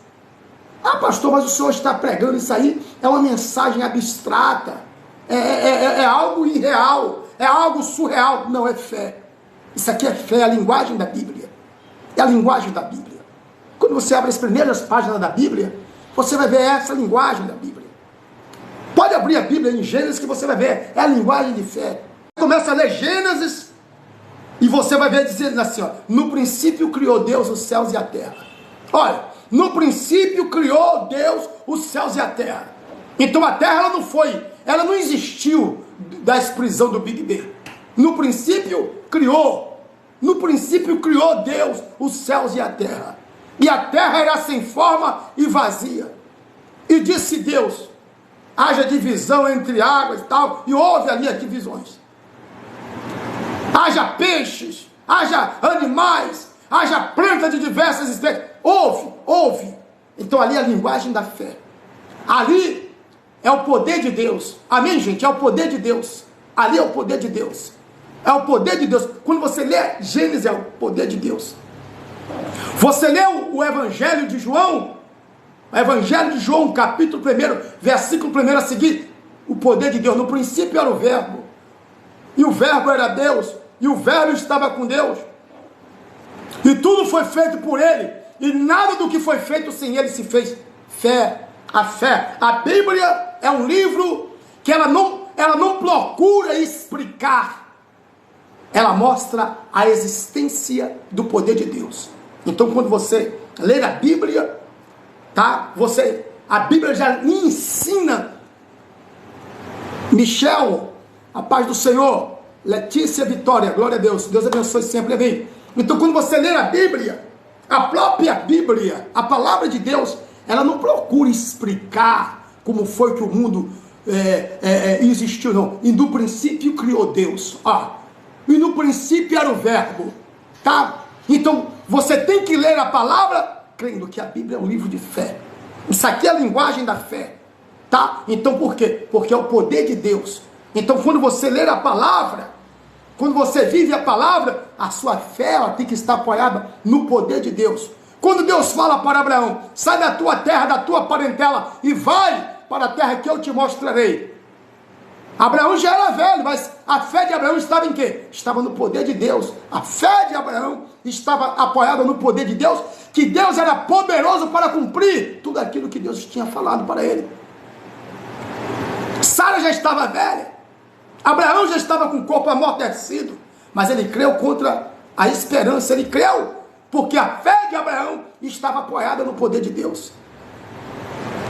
Ah, pastor, mas o senhor está pregando isso aí, é uma mensagem abstrata, é algo irreal, é algo surreal. Não, é fé. Isso aqui é fé, é a linguagem da Bíblia. É a linguagem da Bíblia. Quando você abre as primeiras páginas da Bíblia, você vai ver essa linguagem da Bíblia. Pode abrir a Bíblia em Gênesis que você vai ver, é a linguagem de fé. Começa a ler Gênesis e você vai ver dizendo assim, ó, no princípio criou Deus os céus e a terra. Olha, no princípio criou Deus os céus e a terra. Então a terra ela não existiu da explosão do Big Bang. No princípio criou Deus os céus e a terra. E a terra era sem forma e vazia. E disse Deus, haja divisão entre águas e tal, e houve ali as divisões. Haja peixes, haja animais, haja plantas de diversas espécies. Houve. Então ali é a linguagem da fé. Ali é o poder de Deus. Amém, gente? É o poder de Deus. Ali é o poder de Deus. É o poder de Deus. Quando você lê Gênesis, é o poder de Deus. Você leu o Evangelho de João? O Evangelho de João, capítulo 1, versículo 1 a seguir. O poder de Deus. No princípio era o Verbo. E o Verbo era Deus. E o Verbo estava com Deus. E tudo foi feito por Ele. E nada do que foi feito sem Ele se fez. Fé. A fé. A Bíblia é um livro que ela não procura explicar. Ela mostra a existência do poder de Deus. Então, quando você ler a Bíblia, tá? A Bíblia já lhe ensina. Michel, a paz do Senhor. Letícia, Vitória, glória a Deus. Deus abençoe sempre, amém. Então, quando você ler a Bíblia, a própria Bíblia, a palavra de Deus, ela não procura explicar como foi que o mundo existiu, não. E no princípio criou Deus. E no princípio era o Verbo, tá? Então, você tem que ler a palavra crendo que a Bíblia é um livro de fé. Isso aqui é a linguagem da fé, tá? Então, por quê? Porque é o poder de Deus. Então, quando você ler a palavra, quando você vive a palavra, a sua fé ela tem que estar apoiada no poder de Deus. Quando Deus fala para Abraão, sai da tua terra, da tua parentela e vai para a terra que eu te mostrarei. Abraão já era velho, mas a fé de Abraão estava em quê? Estava no poder de Deus. A fé de Abraão estava apoiada no poder de Deus, que Deus era poderoso para cumprir tudo aquilo que Deus tinha falado para ele. Sara já estava velha, Abraão já estava com o corpo amortecido, mas ele creu contra a esperança, ele creu, porque a fé de Abraão estava apoiada no poder de Deus.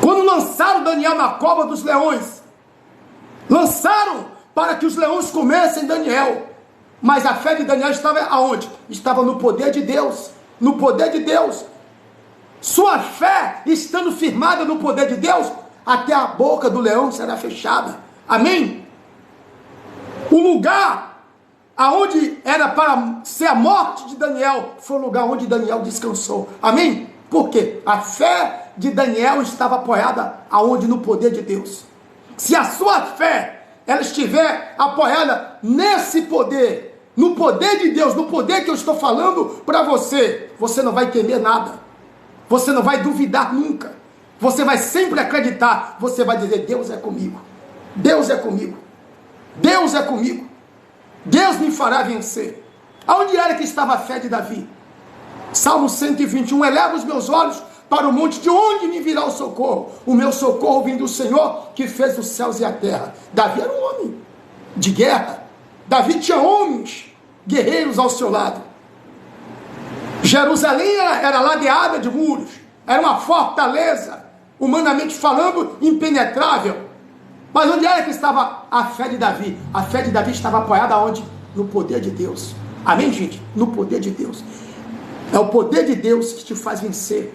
Quando lançaram Daniel na cova dos leões, lançaram para que os leões comessem Daniel, mas a fé de Daniel estava aonde? Estava no poder de Deus, no poder de Deus. Sua fé estando firmada no poder de Deus, até a boca do leão será fechada. Amém? O lugar aonde era para ser a morte de Daniel, foi o lugar onde Daniel descansou. Amém? Por quê? A fé de Daniel estava apoiada aonde? No poder de Deus. Se a sua fé, ela estiver apoiada nesse poder, no poder de Deus, no poder que eu estou falando para você, você não vai temer nada. Você não vai duvidar nunca. Você vai sempre acreditar. Você vai dizer, Deus é comigo. Deus é comigo. Deus é comigo, Deus me fará vencer. Aonde era que estava a fé de Davi? Salmo 121, eleva os meus olhos para o monte, de onde me virá o socorro? O meu socorro vem do Senhor, que fez os céus e a terra. Davi era um homem de guerra. Davi tinha homens guerreiros ao seu lado. Jerusalém era ladeada de muros, era uma fortaleza, humanamente falando, impenetrável. Mas onde era que estava a fé de Davi? A fé de Davi estava apoiada onde? No poder de Deus. Amém, gente? No poder de Deus. É o poder de Deus que te faz vencer.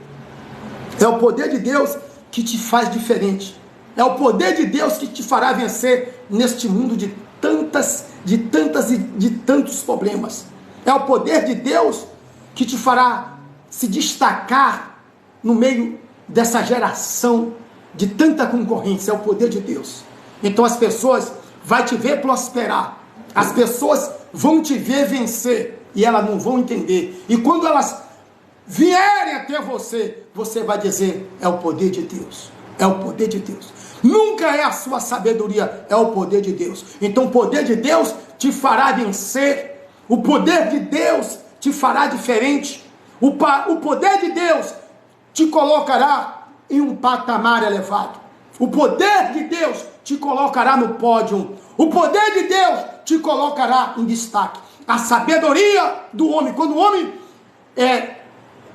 É o poder de Deus que te faz diferente. É o poder de Deus que te fará vencer neste mundo de tantos problemas. É o poder de Deus que te fará se destacar no meio dessa geração de tanta concorrência. É o poder de Deus. Então as pessoas vão te ver prosperar. As pessoas vão te ver vencer. E elas não vão entender. E quando elas vierem até você, você vai dizer, é o poder de Deus. É o poder de Deus. Nunca é a sua sabedoria, é o poder de Deus. Então o poder de Deus te fará vencer. O poder de Deus te fará diferente. O poder de Deus te colocará em um patamar elevado. O poder de Deus te colocará no pódio. O poder de Deus te colocará em destaque. A sabedoria do homem, quando o homem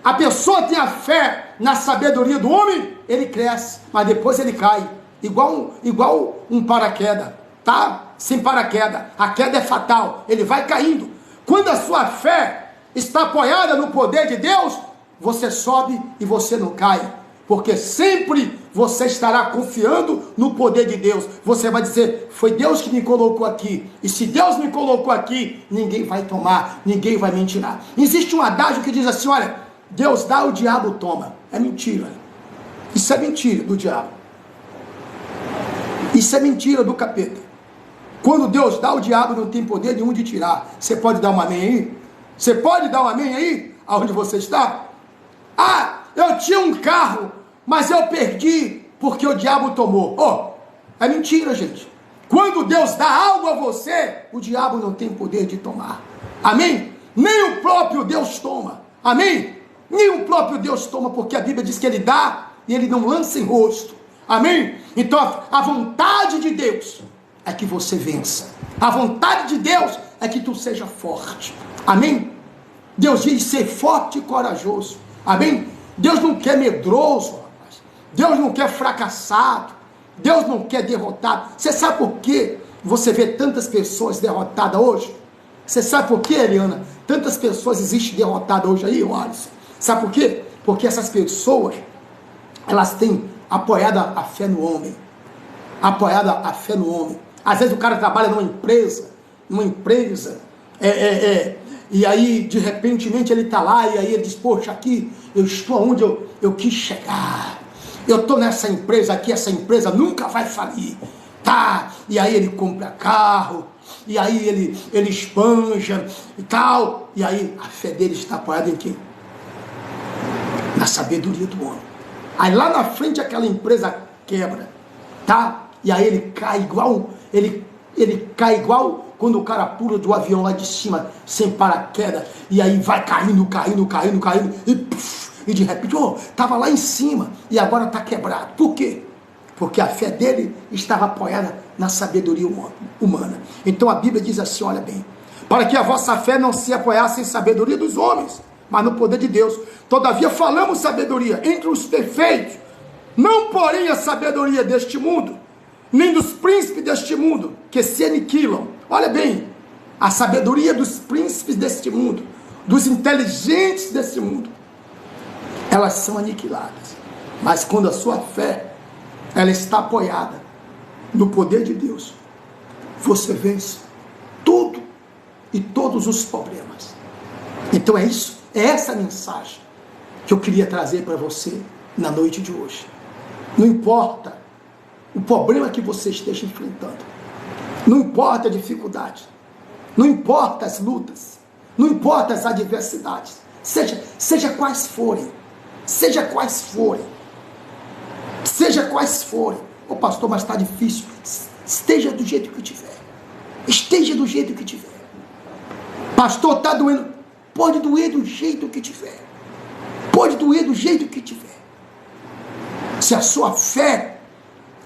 a pessoa tem a fé na sabedoria do homem, ele cresce, mas depois ele cai, igual um paraquedas, tá? Sem paraquedas, a queda é fatal, ele vai caindo. Quando a sua fé está apoiada no poder de Deus, você sobe e você não cai, porque sempre você estará confiando no poder de Deus. Você vai dizer, foi Deus que me colocou aqui, e se Deus me colocou aqui, ninguém vai tomar, ninguém vai me tirar. Existe um adágio que diz assim, olha, Deus dá, o diabo toma. É mentira. Isso é mentira do diabo. Isso é mentira do capeta. Quando Deus dá, o diabo não tem poder nenhum de tirar. Você pode dar um amém aí? Você pode dar um amém aí? Aonde você está? Ah, eu tinha um carro, mas eu perdi porque o diabo tomou. É mentira, gente. Quando Deus dá algo a você, o diabo não tem poder de tomar. Amém? Nem o próprio Deus toma. Amém? Nem o próprio Deus toma, porque a Bíblia diz que ele dá e ele não lança em rosto. Amém? Então a vontade de Deus é que você vença. A vontade de Deus é que tu seja forte. Amém? Deus diz ser forte e corajoso. Amém? Deus não quer medroso, rapaz. Deus não quer fracassado. Deus não quer derrotado. Você sabe por que você vê tantas pessoas derrotadas hoje? Você sabe por que, Eliana? Tantas pessoas existem derrotadas hoje aí, Alisson. Sabe por quê? Porque essas pessoas, elas têm apoiado a fé no homem. Apoiado a fé no homem. Às vezes o cara trabalha numa empresa, e aí, de repentemente, ele está lá, e aí ele diz, poxa, aqui, eu estou onde eu quis chegar. Eu estou nessa empresa aqui, essa empresa nunca vai falir. Tá? E aí ele compra carro, e aí ele espanja e tal. E aí a fé dele está apoiada em quem? Na sabedoria do homem. Aí lá na frente aquela empresa quebra, tá? E aí ele cai igual, ele cai igual quando o cara pula do avião lá de cima, sem paraquedas, e aí vai caindo, e de repente, estava lá em cima, e agora está quebrado. Por quê? Porque a fé dele estava apoiada na sabedoria humana. Então a Bíblia diz assim, olha bem, para que a vossa fé não se apoiasse em sabedoria dos homens, mas no poder de Deus. Todavia falamos sabedoria entre os perfeitos, não porém a sabedoria deste mundo, nem dos príncipes deste mundo, que se aniquilam. Olha bem, a sabedoria dos príncipes deste mundo, dos inteligentes deste mundo, elas são aniquiladas. Mas quando a sua fé, ela está apoiada no poder de Deus, você vence tudo e todos os problemas. Então é isso. É essa mensagem que eu queria trazer para você na noite de hoje. Não importa o problema que você esteja enfrentando, não importa a dificuldade, não importa as lutas, não importa as adversidades, seja quais forem, pastor, mas está difícil, esteja do jeito que tiver, Esteja do jeito que tiver. Pastor, está doendo. Pode doer do jeito que tiver. Pode doer do jeito que tiver. Se a sua fé,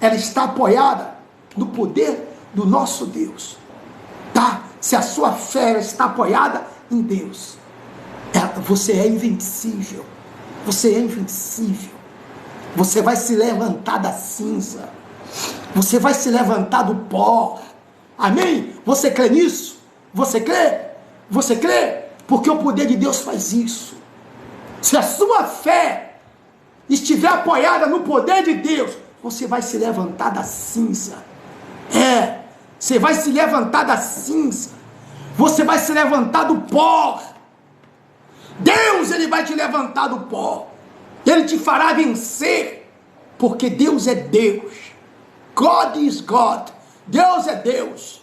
ela está apoiada no poder do nosso Deus, tá? Se a sua fé ela está apoiada em Deus, você é invencível. Você é invencível. Você vai se levantar da cinza. Você vai se levantar do pó. Amém? Você crê nisso? Você crê? Você crê? Porque o poder de Deus faz isso. Se a sua fé estiver apoiada no poder de Deus, você vai se levantar da cinza. Você vai se levantar da cinza. Você vai se levantar do pó. Deus, Ele vai te levantar do pó. Ele te fará vencer. Porque Deus é Deus. God is God. Deus é Deus.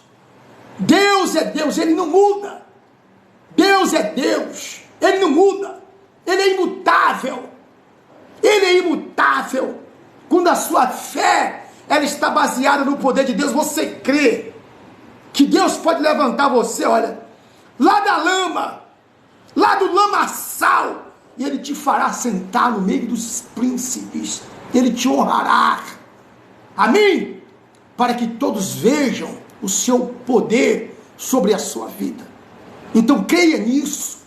Deus é Deus. Ele não muda. Deus é Deus. Ele não muda. Ele é imutável. Ele é imutável. Quando a sua fé ela está baseada no poder de Deus, você crê que Deus pode levantar você, olha, lá da lama, lá do lamaçal, e Ele te fará sentar no meio dos príncipes, Ele te honrará, amém? Para que todos vejam o seu poder sobre a sua vida. Então creia nisso,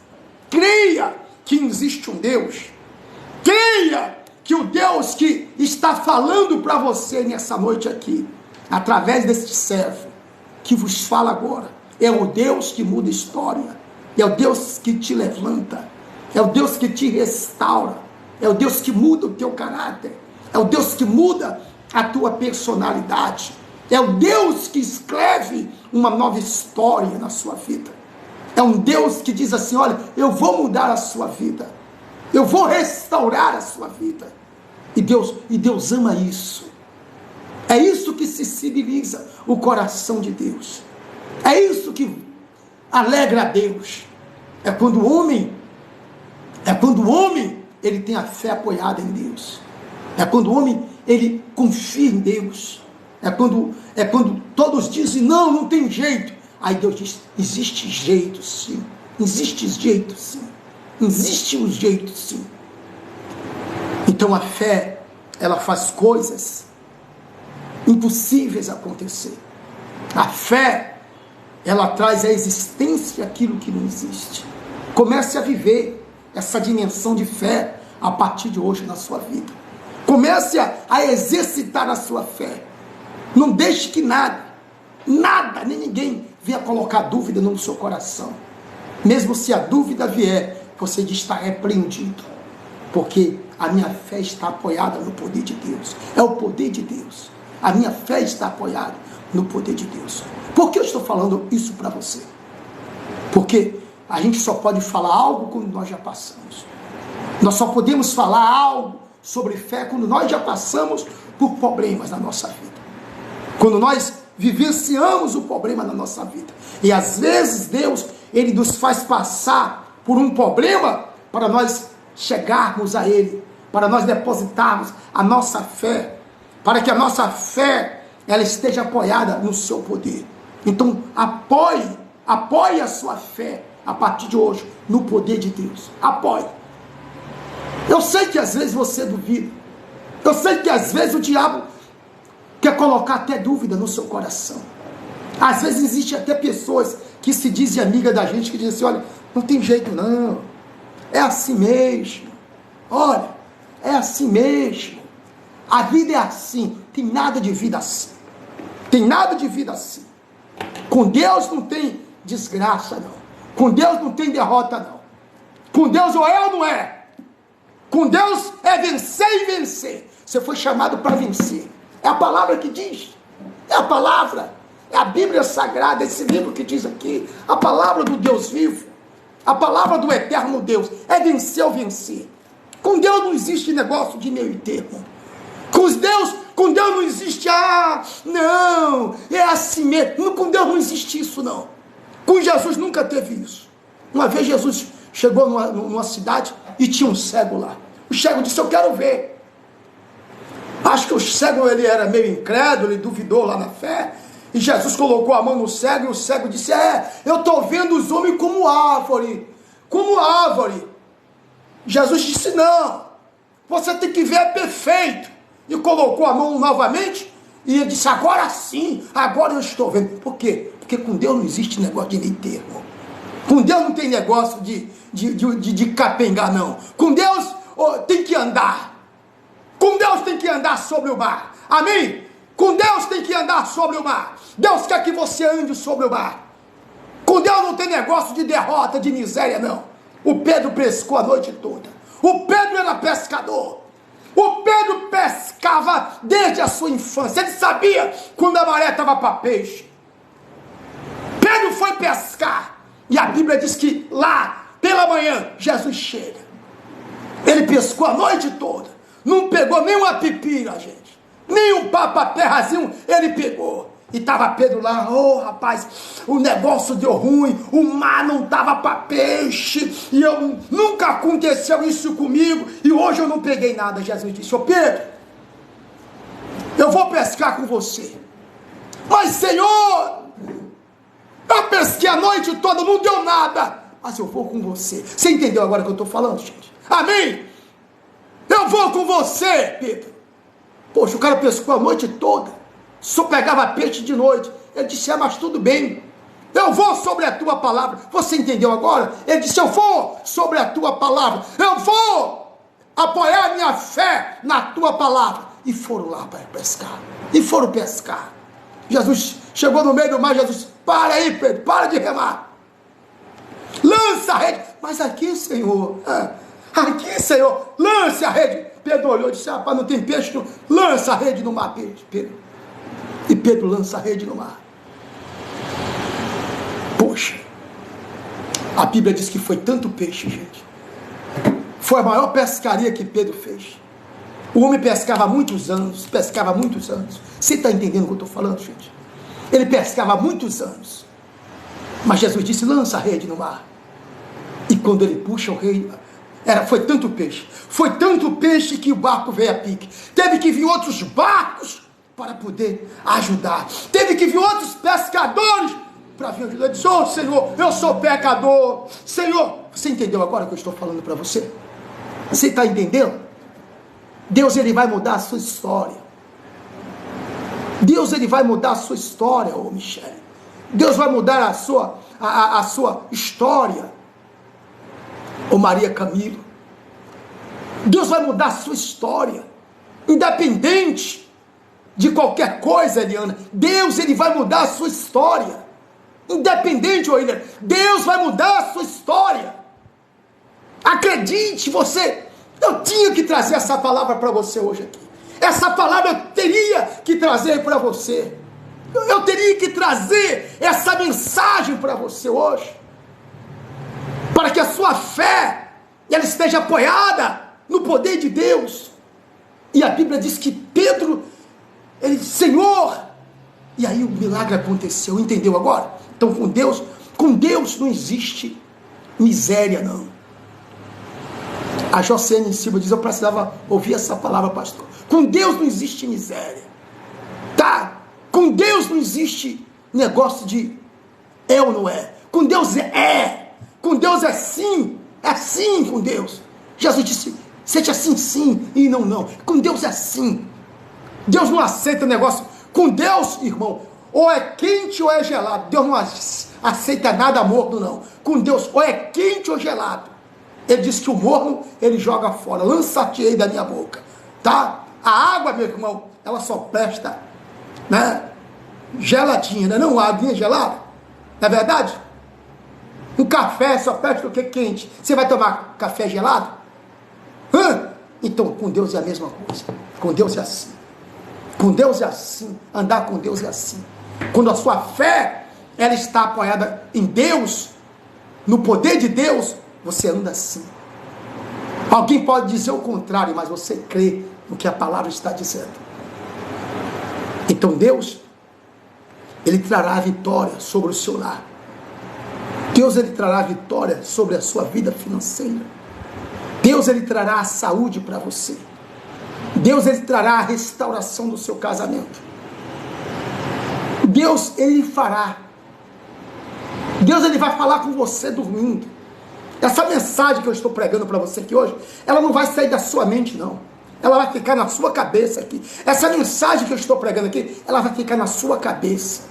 creia que existe um Deus, creia que o Deus que está falando para você nessa noite aqui, através deste servo, que vos fala agora, é o Deus que muda história, é o Deus que te levanta, é o Deus que te restaura, é o Deus que muda o teu caráter, é o Deus que muda a tua personalidade, é o Deus que escreve uma nova história na sua vida, é um Deus que diz assim, olha, eu vou mudar a sua vida, eu vou restaurar a sua vida. E Deus ama isso. É isso que sensibiliza o coração de Deus. É isso que alegra a Deus. É quando o homem ele tem a fé apoiada em Deus. É quando o homem ele confia em Deus. É quando todos dizem, não tem jeito. Aí Deus diz, existe jeito sim. Existe jeito sim. Existe um jeito sim. Então a fé, ela faz coisas impossíveis acontecer. A fé, ela traz à existência aquilo que não existe. Comece a viver essa dimensão de fé a partir de hoje na sua vida. Comece a exercitar a sua fé. Não deixe que nada, nem ninguém venha colocar dúvida no seu coração. Mesmo se a dúvida vier, você diz, está repreendido, porque a minha fé está apoiada no poder de Deus. É o poder de Deus. A minha fé está apoiada no poder de Deus. Por que eu estou falando isso para você? Porque a gente só pode falar algo quando nós já passamos. Nós só podemos falar algo sobre fé quando nós já passamos por problemas na nossa vida. Quando nós vivenciamos o problema na nossa vida. E às vezes Deus, Ele nos faz passar por um problema para nós chegarmos a Ele, para nós depositarmos a nossa fé, para que a nossa fé ela esteja apoiada no seu poder. Então apoie a sua fé a partir de hoje no poder de Deus. Apoie. Eu sei que às vezes você duvida, eu sei que às vezes o diabo quer colocar até dúvida no seu coração. Às vezes existe até pessoas que se dizem amiga da gente, que dizem assim, olha, não tem jeito não, é assim mesmo, olha, é assim mesmo, a vida é assim, tem nada de vida assim, tem nada de vida assim, com Deus não tem desgraça não, com Deus não tem derrota não, com Deus ou é ou não é, com Deus é vencer e vencer, você foi chamado para vencer, é a palavra que diz, é a palavra, é a Bíblia Sagrada, esse livro que diz aqui, a palavra do Deus vivo, a palavra do eterno Deus, é vencer ou vencer. Com Deus não existe negócio de meio termo. Com Deus não existe, não, é assim mesmo. Com Deus não existe isso não. Com Jesus nunca teve isso. Uma vez Jesus chegou numa cidade e tinha um cego lá. O cego disse, eu quero ver. Acho que o cego ele era meio incrédulo, ele duvidou lá na fé. E Jesus colocou a mão no cego, e o cego disse: eu estou vendo os homens como árvore. Como árvore. Jesus disse: não, você tem que ver perfeito. E colocou a mão novamente, e ele disse: agora sim, agora eu estou vendo. Por quê? Porque com Deus não existe negócio de meio termo. Com Deus não tem negócio de capengar, não. Com Deus tem que andar. Com Deus tem que andar sobre o mar. Amém? Com Deus tem que andar sobre o mar. Deus quer que você ande sobre o mar. Com Deus não tem negócio de derrota, de miséria, não. O Pedro pescou a noite toda. O Pedro era pescador. O Pedro pescava desde a sua infância. Ele sabia quando a maré estava para peixe. Pedro foi pescar. E a Bíblia diz que lá, pela manhã, Jesus chega. Ele pescou a noite toda. Não pegou nem uma pipira, gente. Nem um papaterrazinho ele pegou. E estava Pedro lá: rapaz, o negócio deu ruim, o mar não estava para peixe, e nunca aconteceu isso comigo, e hoje eu não peguei nada. Jesus disse: Pedro, eu vou pescar com você. Mas Senhor, eu pesquei a noite toda, não deu nada, mas eu vou com você. Você entendeu agora o que eu estou falando, gente? Amém? Eu vou com você, Pedro. Poxa, o cara pescou a noite toda, só pegava peixe de noite. Ele disse: mas tudo bem, eu vou sobre a tua palavra. Você entendeu agora? Ele disse: eu vou sobre a tua palavra, eu vou apoiar minha fé na tua palavra. E foram lá para pescar, e foram pescar. Jesus chegou no meio do mar. Jesus: para aí, Pedro, para de remar, lança a rede. Mas aqui, Senhor, aqui, Senhor, lance a rede. Pedro olhou e disse: rapaz, não tem peixe, não. Lança a rede no mar, Pedro. E Pedro lança a rede no mar. Poxa, a Bíblia diz que foi tanto peixe, gente. Foi a maior pescaria que Pedro fez. O homem pescava há muitos anos, Você está entendendo o que eu estou falando, gente? Ele pescava há muitos anos. Mas Jesus disse: lança a rede no mar. E quando ele puxa o rei, foi tanto peixe que o barco veio a pique. Teve que vir outros barcos para poder ajudar. Teve que vir outros pescadores para vir ajudar. Ele disse: Senhor, eu sou pecador. Senhor, você entendeu agora o que eu estou falando para você? Você está entendendo? Deus, ele vai mudar a sua história. Deus, ele vai mudar a sua história, Michele. Deus vai mudar a sua história, Maria Camilo. Deus vai mudar a sua história, independente de qualquer coisa, Eliana. Deus, ele vai mudar a sua história, independente, Eliana. Deus vai mudar a sua história. Acredite, eu tinha que trazer essa palavra para você hoje aqui. Essa palavra eu teria que trazer para você. Eu teria que trazer essa mensagem para você hoje, para que a sua fé ela esteja apoiada no poder de Deus. E a Bíblia diz que Pedro, ele disse: Senhor, e aí o milagre aconteceu. Entendeu agora? Então com Deus não existe miséria, não. A Jocene em cima diz: eu precisava ouvir essa palavra, pastor. Com Deus não existe miséria, tá? Com Deus não existe negócio de é ou não é. Com Deus é. Com Deus é sim com Deus. Jesus disse: seja assim sim e não. Com Deus é sim. Deus não aceita negócio. Com Deus, irmão, ou é quente ou é gelado. Deus não aceita nada morno, não. Com Deus, ou é quente ou gelado. Ele disse que o morno ele joga fora. Lança-te aí da minha boca, tá? A água, meu irmão, ela só presta, né, geladinha, né? Não, a aguinha gelada, não é verdade? Um café só presta o que? Quente. Você vai tomar café gelado? Então com Deus é a mesma coisa. Com Deus é assim. Com Deus é assim. Andar com Deus é assim. Quando a sua fé ela está apoiada em Deus, no poder de Deus, você anda assim. Alguém pode dizer o contrário, mas você crê no que a palavra está dizendo. Então Deus, ele trará a vitória sobre o seu lar. Deus, ele trará a vitória sobre a sua vida financeira. Deus, ele trará a saúde para você. Deus, ele trará a restauração do seu casamento. Deus, Ele fará. Deus, Ele vai falar com você dormindo. Essa mensagem que eu estou pregando para você aqui hoje, ela não vai sair da sua mente, não. Ela vai ficar na sua cabeça aqui. Essa mensagem que eu estou pregando aqui, ela vai ficar na sua cabeça.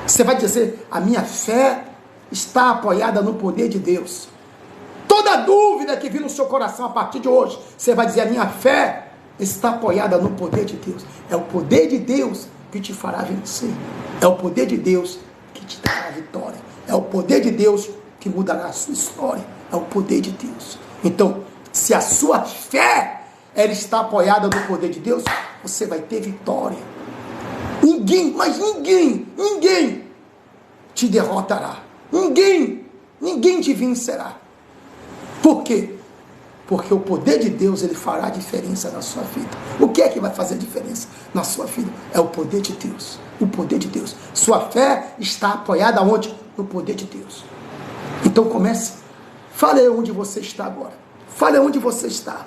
Você vai dizer, a minha fé está apoiada no poder de Deus. Toda dúvida que vir no seu coração a partir de hoje, você vai dizer, a minha fé está apoiada no poder de Deus. É o poder de Deus que te fará vencer. É o poder de Deus que te dará vitória. É o poder de Deus que mudará a sua história. É o poder de Deus. Então, se a sua fé ela está apoiada no poder de Deus, você vai ter vitória. Ninguém, mas ninguém te derrotará. Ninguém te vencerá. Por quê? Porque o poder de Deus, ele fará diferença na sua vida. O que é que vai fazer diferença na sua vida? É o poder de Deus. O poder de Deus. Sua fé está apoiada onde? No poder de Deus. Então comece. Fale onde você está agora. Fale onde você está.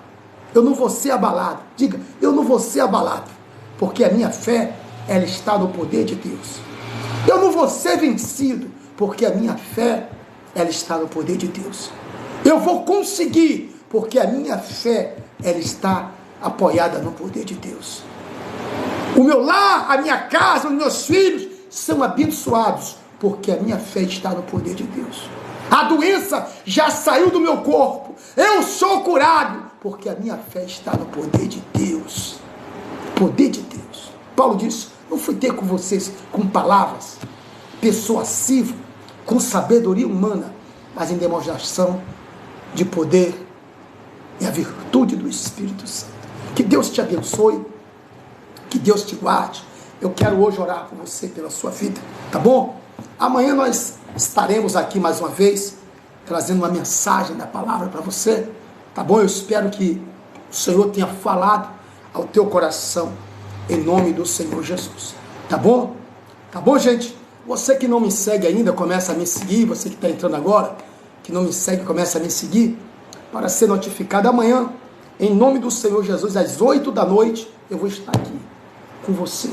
Eu não vou ser abalado. Diga, eu não vou ser abalado. Porque a minha fé, ela está no poder de Deus. Eu não vou ser vencido. Porque a minha fé, ela está no poder de Deus. Eu vou conseguir. Porque a minha fé, ela está apoiada no poder de Deus. O meu lar, a minha casa, os meus filhos são abençoados. Porque a minha fé está no poder de Deus. A doença já saiu do meu corpo. Eu sou curado. Porque a minha fé está no poder de Deus. Poder de Deus. Paulo disse, não fui ter com vocês com palavras persuasivas, com sabedoria humana, mas em demonstração de poder e a virtude do Espírito Santo. Que Deus te abençoe. Que Deus te guarde. Eu quero hoje orar por você, pela sua vida. Tá bom? Amanhã nós estaremos aqui mais uma vez, trazendo uma mensagem da palavra para você. Tá bom? Eu espero que o Senhor tenha falado ao teu coração, em nome do Senhor Jesus. Tá bom? Tá bom, gente? Você que não me segue ainda, começa a me seguir. Você que está entrando agora, que não me segue, começa a me seguir, para ser notificado amanhã, em nome do Senhor Jesus, às 8 da noite, eu vou estar aqui com você.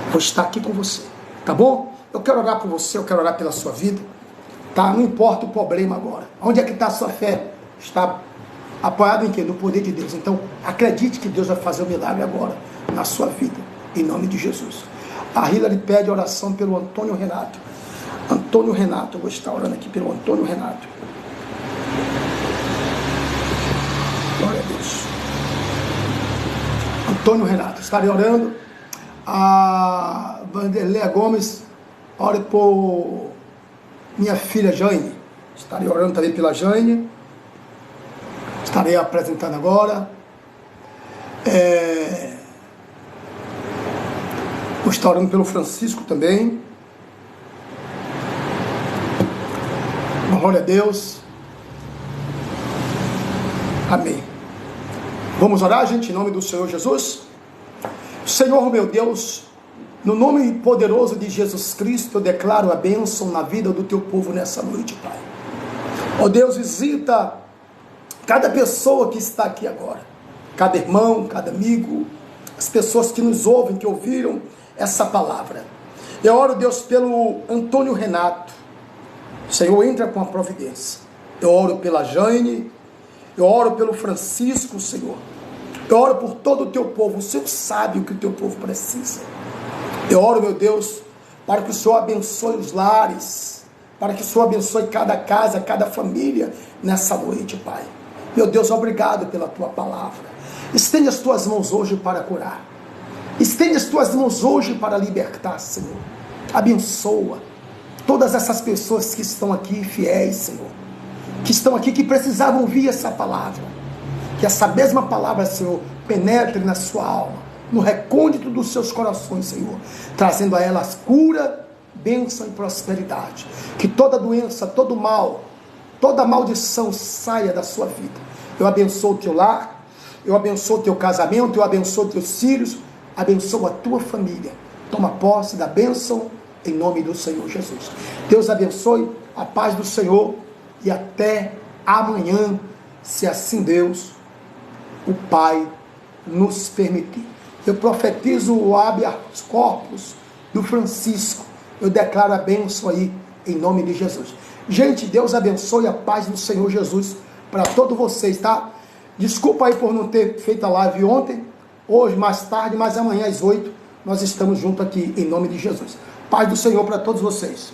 Vou estar aqui com você. Tá bom? Eu quero orar por você, eu quero orar pela sua vida. Tá? Não importa o problema agora. Onde é que está a sua fé? Está apoiado em quê? No poder de Deus. Então, acredite que Deus vai fazer um milagre agora na sua vida, em nome de Jesus. A Hilary pede oração pelo Antônio Renato. Antônio Renato, eu vou estar orando aqui pelo Antônio Renato. Glória a Deus. Antônio Renato, estarei orando. A Vanderleia Gomes, ore por minha filha Jane. Estarei orando também pela Jane. Estarei apresentando agora. Vou estar orando pelo Francisco também. Glória a Deus. Amém. Vamos orar, gente, em nome do Senhor Jesus. Senhor meu Deus, no nome poderoso de Jesus Cristo, eu declaro a bênção na vida do teu povo nessa noite, Pai. Ó Deus, visita cada pessoa que está aqui agora, cada irmão, cada amigo, as pessoas que nos ouvem, que ouviram essa palavra. Eu oro, Deus, pelo Antônio Renato. Senhor, entra com a providência. Eu oro pela Jane, eu oro pelo Francisco, Senhor. Eu oro por todo o teu povo. O Senhor sabe o que o teu povo precisa. Eu oro, meu Deus, para que o Senhor abençoe os lares, para que o Senhor abençoe cada casa, cada família nessa noite, Pai. Meu Deus, obrigado pela tua palavra. Estende as tuas mãos hoje para curar. Estende as tuas mãos hoje para libertar, Senhor. Abençoa todas essas pessoas que estão aqui fiéis, Senhor. Que estão aqui, que precisavam ouvir essa palavra. Que essa mesma palavra, Senhor, penetre na sua alma, no recôndito dos seus corações, Senhor. Trazendo a elas cura, bênção e prosperidade. Que toda doença, todo mal, toda maldição saia da sua vida. Eu abençoo o teu lar, eu abençoo o teu casamento, eu abençoo teus filhos, abençoo a tua família. Toma posse da bênção em nome do Senhor Jesus. Deus abençoe, a paz do Senhor e até amanhã, se assim Deus, o Pai, nos permitir. Eu profetizo o habeas corpus do Francisco. Eu declaro a bênção aí, em nome de Jesus. Gente, Deus abençoe, a paz do Senhor Jesus para todos vocês, tá? Desculpa aí por não ter feito a live ontem, hoje, mais tarde, mas amanhã às 8, nós estamos juntos aqui, em nome de Jesus. Paz do Senhor para todos vocês.